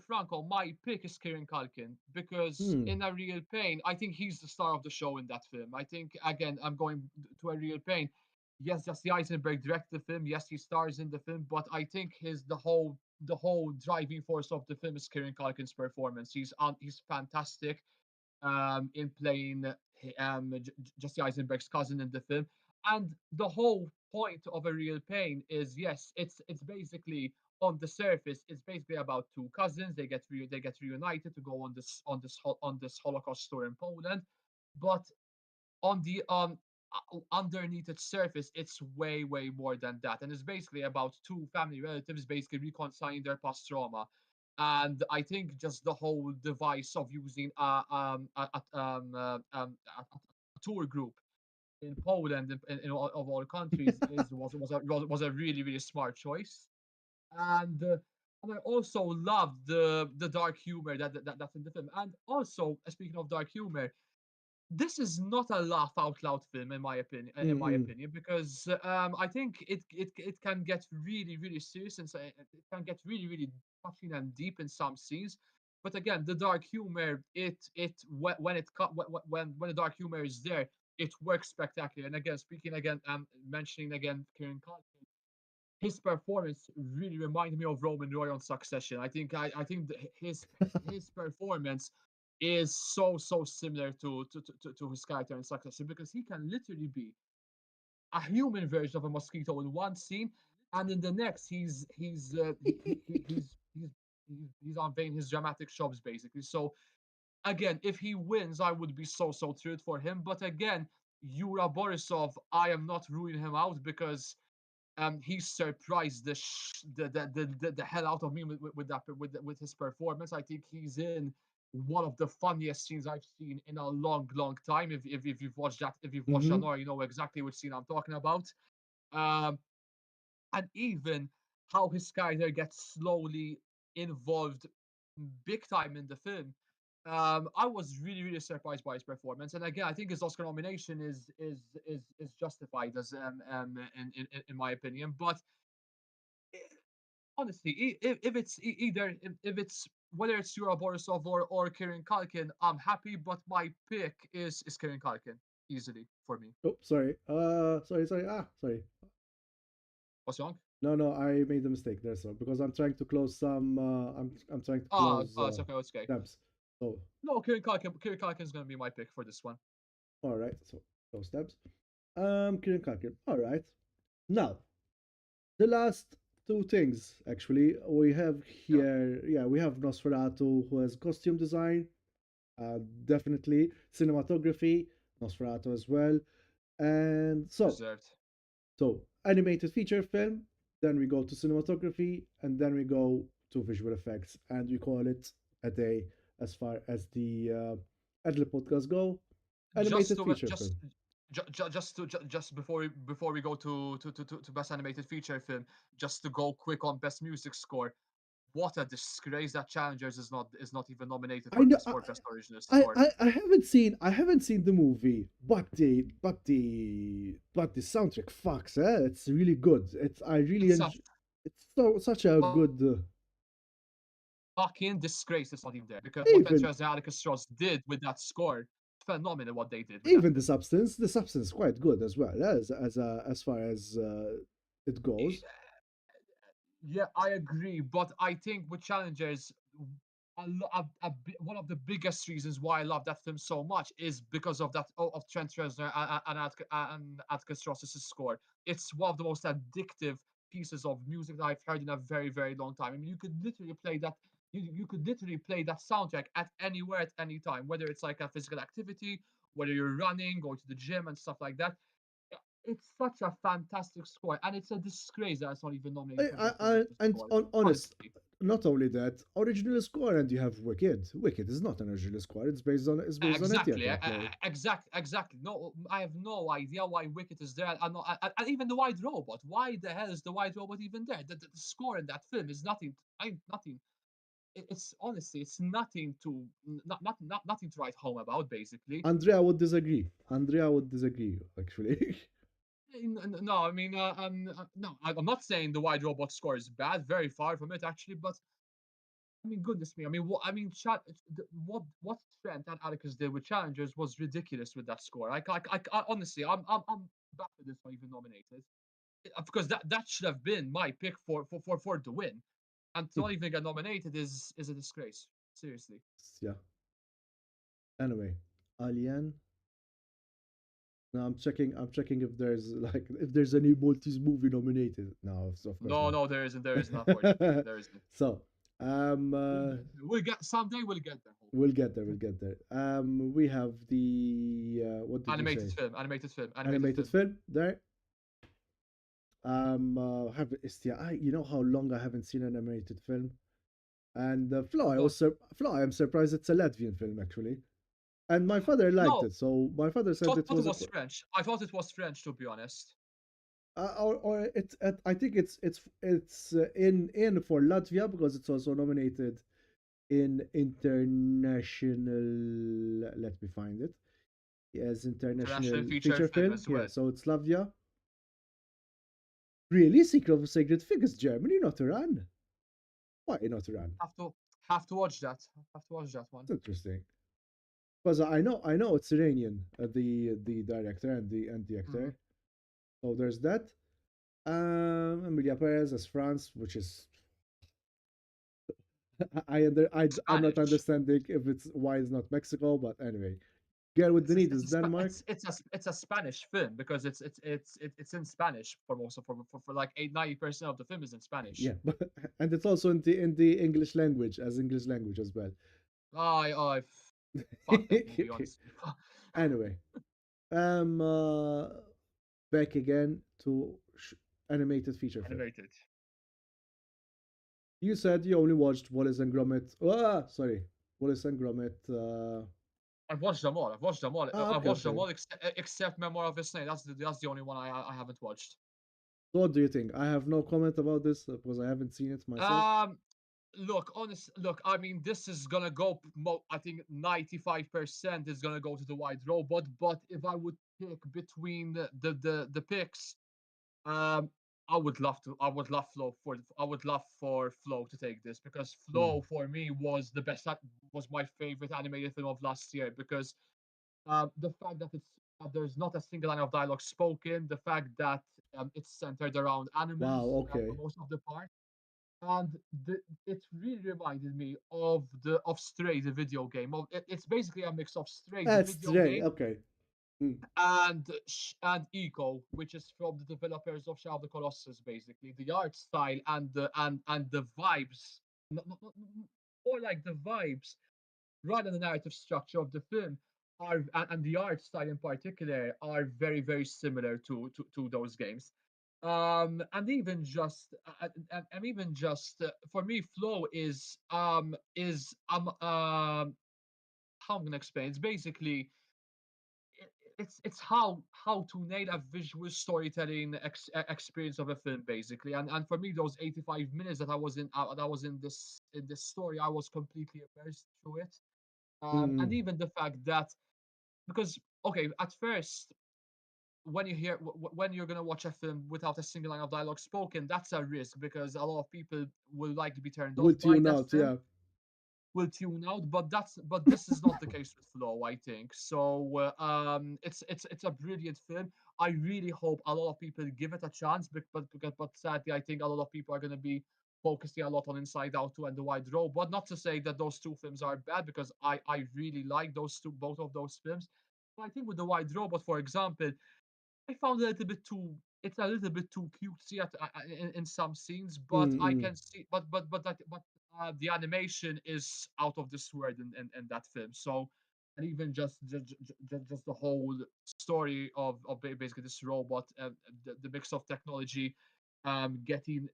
Speaker 2: Franco, my pick is Kieran Culkin because
Speaker 1: Hmm.
Speaker 2: in A Real Pain, I think he's the star of the show in that film. I think again, I'm going to A Real Pain. Yes, Jesse Eisenberg directed the film. Yes, he stars in the film, but I think the whole driving force of the film is Kieran Culkin's performance. He's fantastic in playing Jesse Eisenberg's cousin in the film. And the whole point of A Real Pain is, yes, it's basically on the surface, it's basically about two cousins. They get reunited to go on this Holocaust tour in Poland, but on the underneath its surface, it's way more than that, and it's basically about two family relatives basically reconciling their past trauma. And I think just the whole device of using a tour group in Poland in all, of all countries was a really smart choice. And I also loved the dark humor that's in the film. And also, speaking of dark humor, this is not a laugh out loud film
Speaker 1: Mm-mm.
Speaker 2: because I think it can get really serious, and it can get really touching and deep in some scenes. But again, the dark humor, when when the dark humor is there, it works spectacular. And again, speaking again, mentioning again Kieran Culkin, his performance really reminded me of Roman Roy on Succession. I think his performance is so similar to his character in Succession, because he can literally be a human version of a mosquito in one scene, and in the next he's unveiling his dramatic chops basically. So again, if he wins, I would be so thrilled for him. But again, Yura Borisov, I am not ruling him out because he surprised the hell out of me with his performance. I think he's in one of the funniest scenes I've seen in a long time. If you've watched that, if you've watched
Speaker 1: Mm-hmm.
Speaker 2: Anora, you know exactly which scene I'm talking about. Um, and even how his character gets slowly involved big time in the film. I was really surprised by his performance, and again, I think his Oscar nomination is justified as in my opinion. But eh, honestly, if it's either if it's whether it's Yura Borisov or Kieran Culkin, I'm happy. But my pick is Kieran Culkin easily for me.
Speaker 1: Oh, sorry. Sorry. Sorry.
Speaker 2: What's wrong?
Speaker 1: No, no, I made a mistake there, so because I'm trying to close some. I'm trying to close
Speaker 2: It's okay. It's okay.
Speaker 1: tabs. So,
Speaker 2: No, Kieran Culkin is gonna be my pick for this one.
Speaker 1: all right. So close tabs. Kieran Culkin. All right. Now, the last two things actually we have
Speaker 2: Yeah.
Speaker 1: here. Yeah, we have Nosferatu, who has costume design, definitely cinematography, Nosferatu as well, and
Speaker 2: Deserved.
Speaker 1: so animated feature film. Then we go to cinematography, and then we go to visual effects, and we call it a day as far as the Ad Lib podcast go.
Speaker 2: Just
Speaker 1: Animated
Speaker 2: to
Speaker 1: feature
Speaker 2: just
Speaker 1: film.
Speaker 2: just before we go to best animated feature film, just to go quick on best music score. What a disgrace that Challengers is not even nominated
Speaker 1: I know.
Speaker 2: for best original score.
Speaker 1: I haven't seen the movie, but the soundtrack fucks. It's really good. It's I really
Speaker 2: It's a
Speaker 1: enjoy. It's such a good.
Speaker 2: fucking disgrace. It's not even there because what
Speaker 1: Even
Speaker 2: Ventures and Atticus Ross did with that score, phenomenal. What they did with that
Speaker 1: even
Speaker 2: film.
Speaker 1: the substance is quite good as well as far as it
Speaker 2: Eh,
Speaker 1: goes.
Speaker 2: Yeah, I agree, but I think with Challengers, one of the biggest reasons why I love that film so much is because of that of Trent Reznor and Atticus Ross's score. It's one of the most addictive pieces of music that I've heard in a very long time. I mean, you could literally play that. You could literally play that soundtrack at anywhere at any time, whether it's like a physical activity, whether you're running, going to the gym, and stuff like that. It's such a fantastic score, and it's a disgrace that it's not even nominated for best original
Speaker 1: And
Speaker 2: score.
Speaker 1: on honest,
Speaker 2: Honestly,
Speaker 1: not only that, original score, and you have Wicked. Wicked is not an original score. It's based on a theater play.
Speaker 2: exactly. No, I have no idea why Wicket is there. And even the White Robot. Why the hell is the White Robot even there? The score in that film is nothing. Nothing. It's honestly, it's nothing to nothing to write home about. Basically,
Speaker 1: Andrea would disagree, actually.
Speaker 2: No, I mean, no, I'm not saying the White Robot score is bad. Very far from it, actually. But I mean, goodness me. I mean, what Trent and Atticus did with Challengers was ridiculous with that score. Honestly, I'm back with this not even nominated because that should have been my pick for the win, and to not even get nominated is a disgrace. Seriously.
Speaker 1: Yeah. Anyway, Alien. Now I'm checking if there's if there's any Maltese movie nominated. No, of course
Speaker 2: No,
Speaker 1: not.
Speaker 2: no, there isn't. There isn't. Unfortunately, there isn't.
Speaker 1: So,
Speaker 2: We'll get someday. We'll get there.
Speaker 1: we'll
Speaker 2: Hopefully.
Speaker 1: get there. We'll get there. We have the what did you
Speaker 2: Animated
Speaker 1: say?
Speaker 2: film. Animated film. Animated
Speaker 1: Animated
Speaker 2: film.
Speaker 1: film there. Have it's yeah. You know how long I haven't seen an animated film, and
Speaker 2: No,
Speaker 1: Fly. I'm surprised it's a Latvian film actually, and my father liked
Speaker 2: no.
Speaker 1: it. So my father said
Speaker 2: Thought
Speaker 1: it
Speaker 2: it
Speaker 1: was a.
Speaker 2: was French. I thought it was French, to be honest.
Speaker 1: Or it's I think it's in for Latvia because it's also nominated in international. Let me find it. Yes,
Speaker 2: International
Speaker 1: international
Speaker 2: feature
Speaker 1: feature
Speaker 2: film
Speaker 1: film.
Speaker 2: as
Speaker 1: Yeah,
Speaker 2: well.
Speaker 1: so it's Latvia. Really, Secret of Sacred Figures, Germany, not Iran. Why not Iran?
Speaker 2: Have to have to watch that. Have to watch that one.
Speaker 1: It's interesting because I know it's Iranian, the director and the
Speaker 2: Mm.
Speaker 1: actor. So there's that. Emilia Perez as France, which is I'm not
Speaker 2: Spanish.
Speaker 1: understanding if it's why it's not Mexico, but anyway. Girl with the Need is Denmark.
Speaker 2: It's a Spanish film because it's in Spanish for most of for like 90% of the film is in Spanish.
Speaker 1: Yeah, but and it's also in the English language as well.
Speaker 2: I Fuck that movie, honestly.
Speaker 1: Anyway, um, uh, back again to animated feature film.
Speaker 2: Animated.
Speaker 1: You said you only watched Wallace and Gromit. Ah, sorry, Wallace and Gromit.
Speaker 2: I've watched them all. I've watched them all. I've
Speaker 1: Okay,
Speaker 2: watched them
Speaker 1: okay.
Speaker 2: all except Memoir of a Snake. That's the only one I haven't watched.
Speaker 1: So what do you think? I have no comment about this because I haven't seen it myself.
Speaker 2: Um, look. I mean, this is gonna go. I think 95% is gonna go to the White Robot. But if I would pick between the picks, um, I would love for Flow to take this because
Speaker 1: Mm.
Speaker 2: Flow for me was the best. Was my favorite animated film of last year because the fact that there's not a single line of dialogue spoken, the fact that it's centered around
Speaker 1: Wow.
Speaker 2: animals
Speaker 1: Okay.
Speaker 2: for most of the part, and it really reminded me of Stray, the video game. It's basically a mix of Stray, the
Speaker 1: That's
Speaker 2: video
Speaker 1: Stray.
Speaker 2: game,
Speaker 1: Okay. Mm.
Speaker 2: and Eco, which is from the developers of Shadow of the Colossus. Basically, the art style and the vibes, more like the vibes rather than the narrative structure of the film are and the art style in particular are very similar to those games. And even just and even just for me, Flow is how I'm gonna explain. It's basically it's how to nail a visual storytelling experience of a film basically, and for me those 85 minutes that was in this story, I was completely immersed through it. And
Speaker 1: Mm.
Speaker 2: even the fact that because okay, at first when you hear when you're gonna watch a film without a single line of dialogue spoken, that's a risk because a lot of people will likely be turned off
Speaker 1: Will
Speaker 2: by
Speaker 1: tune
Speaker 2: that
Speaker 1: out.
Speaker 2: film,
Speaker 1: Yeah.
Speaker 2: will tune out. But this is not the case with Flow, I think. So it's a brilliant film. I really hope a lot of people give it a chance, but sadly, I think a lot of people are gonna be focusing a lot on Inside Out 2 and The White Robot. Not to say that those two films are bad, because I really like both of those films. But I think with The White Robot, for example, I found it a little bit too. It's a little bit too cutesy in some scenes, but
Speaker 1: Mm.
Speaker 2: I
Speaker 1: Mm.
Speaker 2: can see, the animation is out of this world in that film. So, and even just the whole story of basically this robot, the mix of technology, getting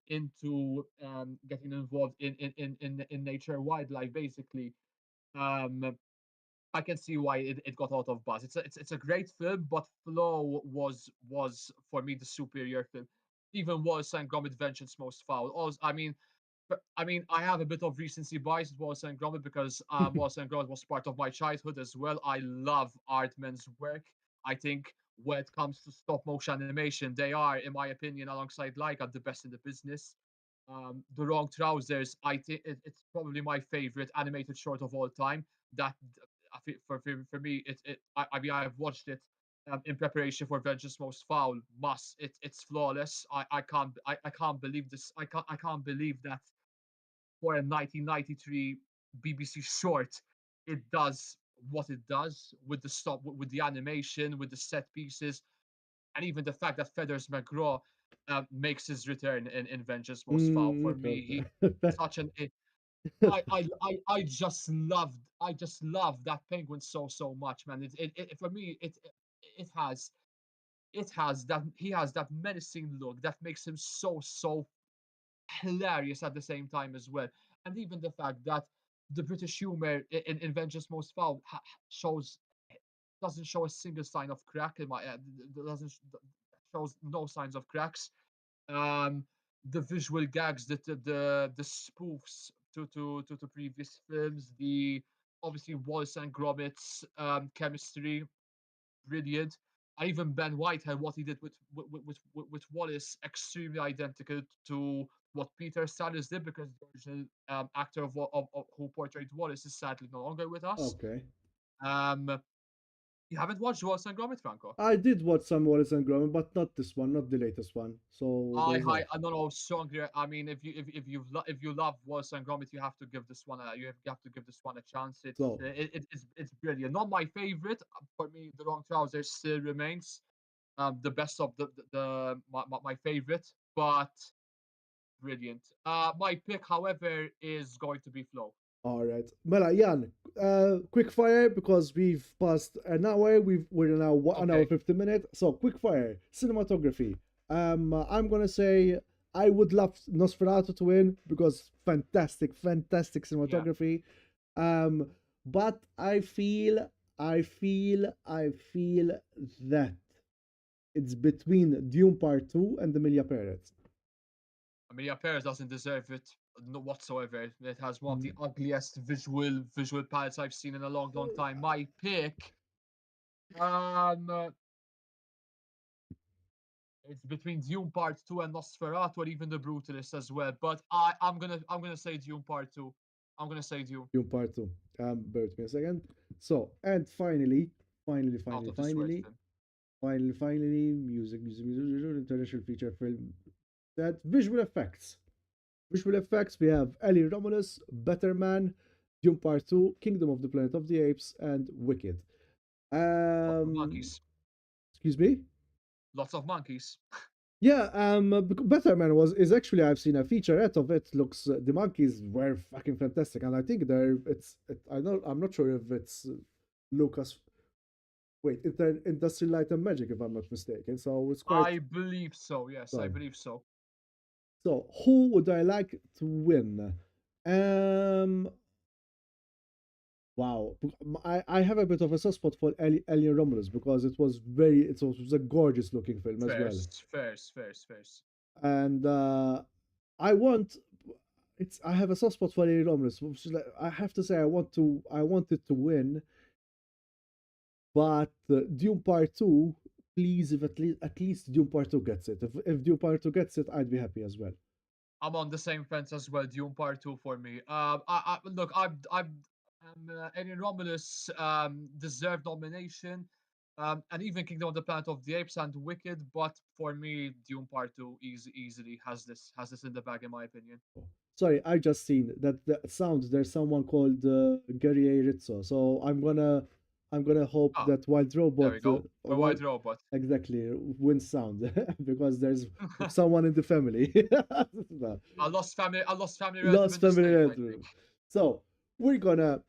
Speaker 2: involved in nature, wildlife, basically. Um, I can see why it got out of buzz. It's a great film, but Flow was for me the superior film. Even was and Gromit Vengeance Most Foul. Also, I mean, I have a bit of recency bias with Wallace and Gromit because Wallace and Gromit was part of my childhood as well. I love Aardman's work. I think when it comes to stop motion animation, they are, in my opinion, alongside Leica, the best in the business. The Wrong Trousers, I think it's probably my favorite animated short of all time. That for me, I mean, I've watched it in preparation for Vengeance Most Foul. It's flawless. I can't believe this. I can't believe that for a 1993 BBC short, it does what it does with the stop, with the animation, with the set pieces, and even the fact that Feathers McGraw makes his return in Vengeance Most Foul.
Speaker 1: Mm.
Speaker 2: For me, he
Speaker 1: Okay.
Speaker 2: such an I just love that penguin so much, man. For me it has that he has that menacing look that makes him so hilarious at the same time as well. And even the fact that the British humor in Vengeance Most Foul shows doesn't show a single sign of crack in my doesn't shows no signs of cracks. Um, the visual gags, the spoofs to previous films, the obviously Wallace and Gromit's chemistry, brilliant. And even Ben Whitehead, what he did with Wallace, extremely identical to what Peter Sellers did, because the original actor of who portrayed Wallace is sadly no longer with us.
Speaker 1: Okay.
Speaker 2: Um, you haven't watched Wallace and Gromit, Franco?
Speaker 1: I did watch some Wallace and Gromit, but not this one, not the latest one. So there's no.
Speaker 2: I don't know, strongly. I mean, if you love Wallace and Gromit, you have to give this one you have to give this one a chance.
Speaker 1: So
Speaker 2: It's brilliant. Not my favorite. For me, The Wrong Trousers still remains the best of my favorite, but brilliant. My pick, however, is going to be Flow.
Speaker 1: All right. Mela, Jan, quick fire because we've passed an hour. We're now 1 hour
Speaker 2: Okay.
Speaker 1: 50 minutes. So quick fire. Cinematography. I'm gonna say I would love Nosferatu to win because fantastic
Speaker 2: Yeah.
Speaker 1: cinematography. Um, but I feel that it's between Dune Part 2 and Emilia Perez.
Speaker 2: Amelia Perez doesn't deserve it whatsoever. It has one of the ugliest visual palettes I've seen in a long time. My pick, um, it's between Dune Part Two and Nosferatu, or even The Brutalist as well. But I'm gonna say Dune Part Two. I'm gonna say Dune.
Speaker 1: Dune Part 2. Bear with me a second. So, and finally, finally,
Speaker 2: Out
Speaker 1: finally,
Speaker 2: of this
Speaker 1: finally,
Speaker 2: question.
Speaker 1: finally, music, international feature film. That visual effects. Visual effects, we have Ellie Romulus, Better Man, Dune Part 2, Kingdom of the Planet of the Apes, and Wicked.
Speaker 2: Lots of
Speaker 1: Um,
Speaker 2: monkeys.
Speaker 1: excuse me?
Speaker 2: Lots of monkeys.
Speaker 1: Yeah, Better Man is actually I've seen a featurette of it. Looks the monkeys were fucking fantastic, and I think I'm not sure if it's Lucas. Wait, Industrial Light and Magic, if I'm not mistaken. So it's quite.
Speaker 2: I believe so. Yes, I
Speaker 1: So,
Speaker 2: believe so.
Speaker 1: so who would I like to win? Um, wow, I have a bit of a soft spot for Alien Romulus because it was a gorgeous looking film as well,
Speaker 2: Fairs.
Speaker 1: and I want I have a soft spot for Alien Romulus. Which is like, I have to say I wanted to win, but Dune Part 2, please, if at least Dune Part 2 gets it. If Dune Part 2 gets it, I'd be happy as well.
Speaker 2: I'm on the same fence as well. Dune Part Two for me. Look, Alien Romulus deserved nomination, and even Kingdom of the Planet of the Apes and Wicked. But for me, Dune Part Two easily has this in the bag, in my opinion.
Speaker 1: Sorry, I just seen that the sound. There's someone called Gary A. Rizzo. So I'm gonna hope
Speaker 2: Ah,
Speaker 1: that Wild
Speaker 2: there
Speaker 1: Robot,
Speaker 2: we go. A
Speaker 1: Wild
Speaker 2: White Robot.
Speaker 1: exactly wins sound because there's someone in the family. No.
Speaker 2: I lost family relative
Speaker 1: Lost
Speaker 2: in the
Speaker 1: family
Speaker 2: States, I
Speaker 1: relative.
Speaker 2: think.
Speaker 1: So we're gonna.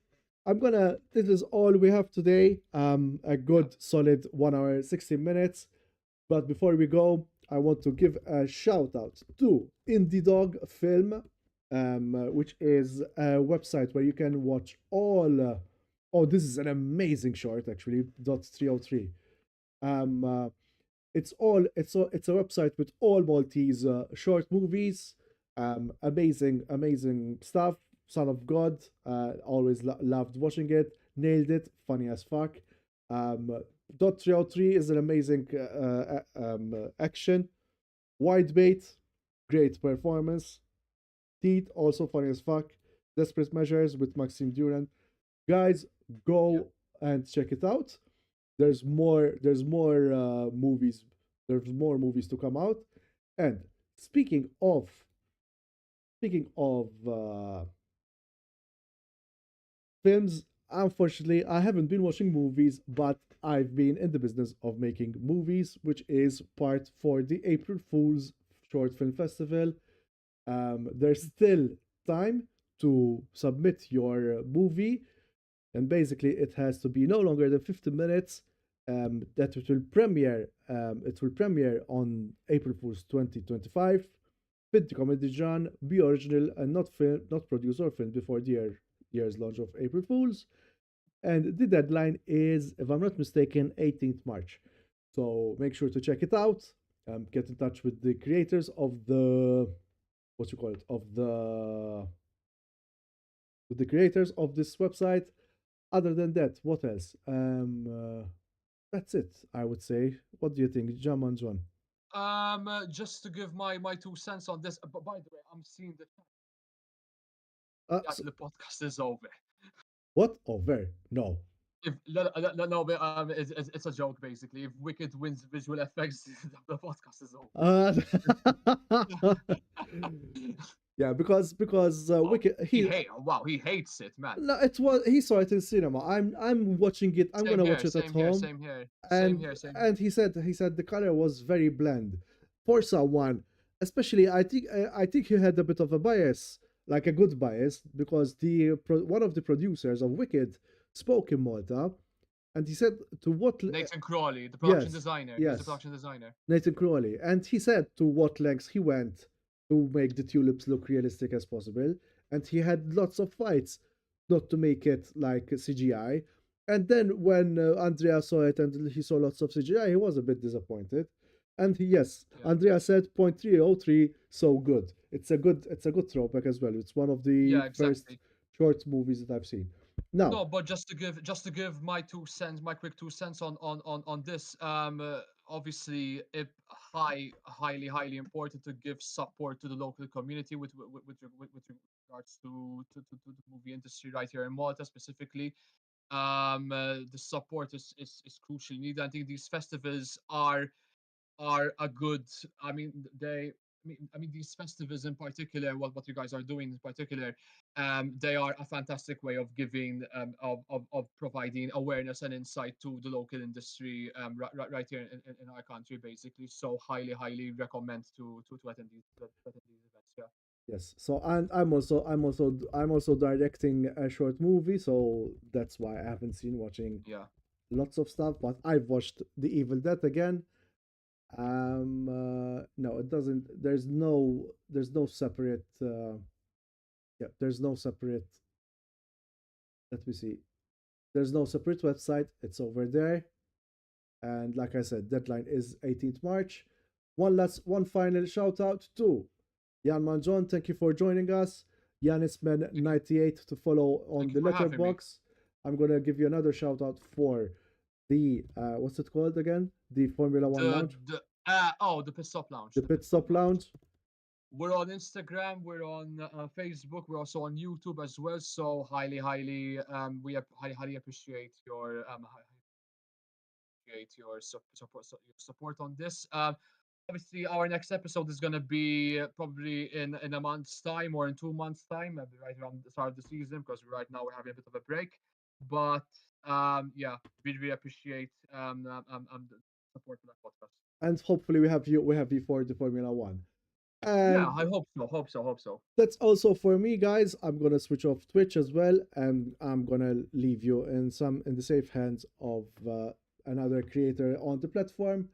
Speaker 1: This is all we have today. A
Speaker 2: Yeah.
Speaker 1: good solid 1 hour 60 minutes. But before we go, I want to give a shout out to Indie Dog Film, which is a website where you can watch all. Oh, this is an amazing short actually. .303. Um, uh, it's a website with all Maltese short movies. Amazing stuff. Son of God. Always loved watching it. Nailed it. Funny as fuck. Dot 303 is an amazing action. Wide bait, great performance. Teeth, also funny as fuck. Desperate Measures with Maxime Durand. Guys,
Speaker 2: Yeah.
Speaker 1: go and check it out. There's more movies. There's more movies to come out. And speaking of films, unfortunately, I haven't been watching movies, but I've been in the business of making movies, which is part for the April Fool's Short Film Festival. There's still time to submit your movie, and basically, it has to be no longer than 50 minutes. That it will premiere. It will premiere on April Fool's 2025. Fit the comedy genre, be original, and not produced or filmed before the year's launch of April Fools. And the deadline is, if I'm not mistaken, 18th March. So make sure to check it out. Get in touch with the creators of the what you call it of the with the creators of this website. Other than that, what else? That's it. I would say. What do you think, Jaman John?
Speaker 2: Just to give my 2 cents on this. But by the way, I'm seeing
Speaker 1: Uh,
Speaker 2: that
Speaker 1: so,
Speaker 2: the podcast is over.
Speaker 1: what? Oh, where? No.
Speaker 2: If no, but, it's a joke basically. If Wicked wins visual effects, the podcast is over.
Speaker 1: Uh, yeah, because
Speaker 2: Oh,
Speaker 1: Wicked
Speaker 2: he hates it, man.
Speaker 1: no, it was he saw it in cinema. I'm watching it. I'm
Speaker 2: Same
Speaker 1: gonna
Speaker 2: here,
Speaker 1: watch it at
Speaker 2: same here,
Speaker 1: home,
Speaker 2: same here, same
Speaker 1: and
Speaker 2: here, same here.
Speaker 1: and he said the color was very bland for someone. Especially, I think he had a bit of a bias. like a good bias because one of the producers of Wicked spoke in Malta, and he said to what
Speaker 2: Nathan Crawley, the production
Speaker 1: yes,
Speaker 2: designer. He's the
Speaker 1: yes,
Speaker 2: production designer.
Speaker 1: Nathan Crawley, and he said to what lengths he went to make the tulips look realistic as possible, and he had lots of fights not to make it like CGI. And then when Andrea saw it and he saw lots of CGI, he was a bit disappointed. And yes,
Speaker 2: Yeah.
Speaker 1: Andrea said 0.303, so good. It's a good throwback as well. It's one of the
Speaker 2: Yeah,
Speaker 1: first
Speaker 2: exactly.
Speaker 1: short movies that I've seen. Now,
Speaker 2: No, but just to give my 2 cents, my quick 2 cents on this. Obviously, it highly important to give support to the local community with regards to the movie industry right here in Malta specifically. The support is crucially needed. I think these festivals are a good. I mean, they. I mean, these festivals in particular, what you guys are doing in particular, they are a fantastic way of giving, of providing awareness and insight to the local industry, right here in our country, basically. So highly recommend to attend these events. Yeah.
Speaker 1: yes. So and I'm also directing a short movie, so that's why I haven't seen watching
Speaker 2: Yeah.
Speaker 1: lots of stuff, but I've watched The Evil Dead again. No, it doesn't. There's no separate. Yeah, there's no separate. Let me see. There's no separate website. It's over there, and like I said, deadline is 18th March. One final shout out to Jan Manjon. Thank you for joining us.
Speaker 2: Thank you.
Speaker 1: Yanisman98 to follow on
Speaker 2: Thank you
Speaker 1: the
Speaker 2: for having me.
Speaker 1: letterbox. I'm gonna give you another shout out for the what's it called again? The Formula One Lounge,
Speaker 2: The Pit Stop Lounge.
Speaker 1: the Pit Stop Lounge.
Speaker 2: We're on Instagram. We're on Facebook. We're also on YouTube as well. So highly, highly appreciate your support on this. Obviously, our next episode is gonna be probably in a month's time or in 2 months' time, maybe right around the start of the season, because right now we're having a bit of a break. But yeah, we really appreciate the support for that podcast.
Speaker 1: And hopefully we have you for the Formula One.
Speaker 2: Yeah,
Speaker 1: And
Speaker 2: I hope so.
Speaker 1: that's also for me, guys. I'm gonna switch off Twitch as well, and I'm gonna leave you in the safe hands of another creator on the platform.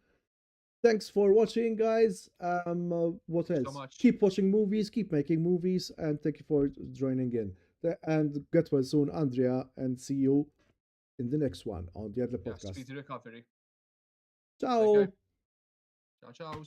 Speaker 1: Thanks for watching, guys. What
Speaker 2: Thank you so
Speaker 1: else?
Speaker 2: much.
Speaker 1: Keep watching movies, keep making movies, and thank you for joining in. And get well soon, Andrea, and see you in the next one on the Ad Lib
Speaker 2: Yeah,
Speaker 1: Podcast.
Speaker 2: speedy recovery. Take
Speaker 1: Ciao.
Speaker 2: care. Ciao, ciao.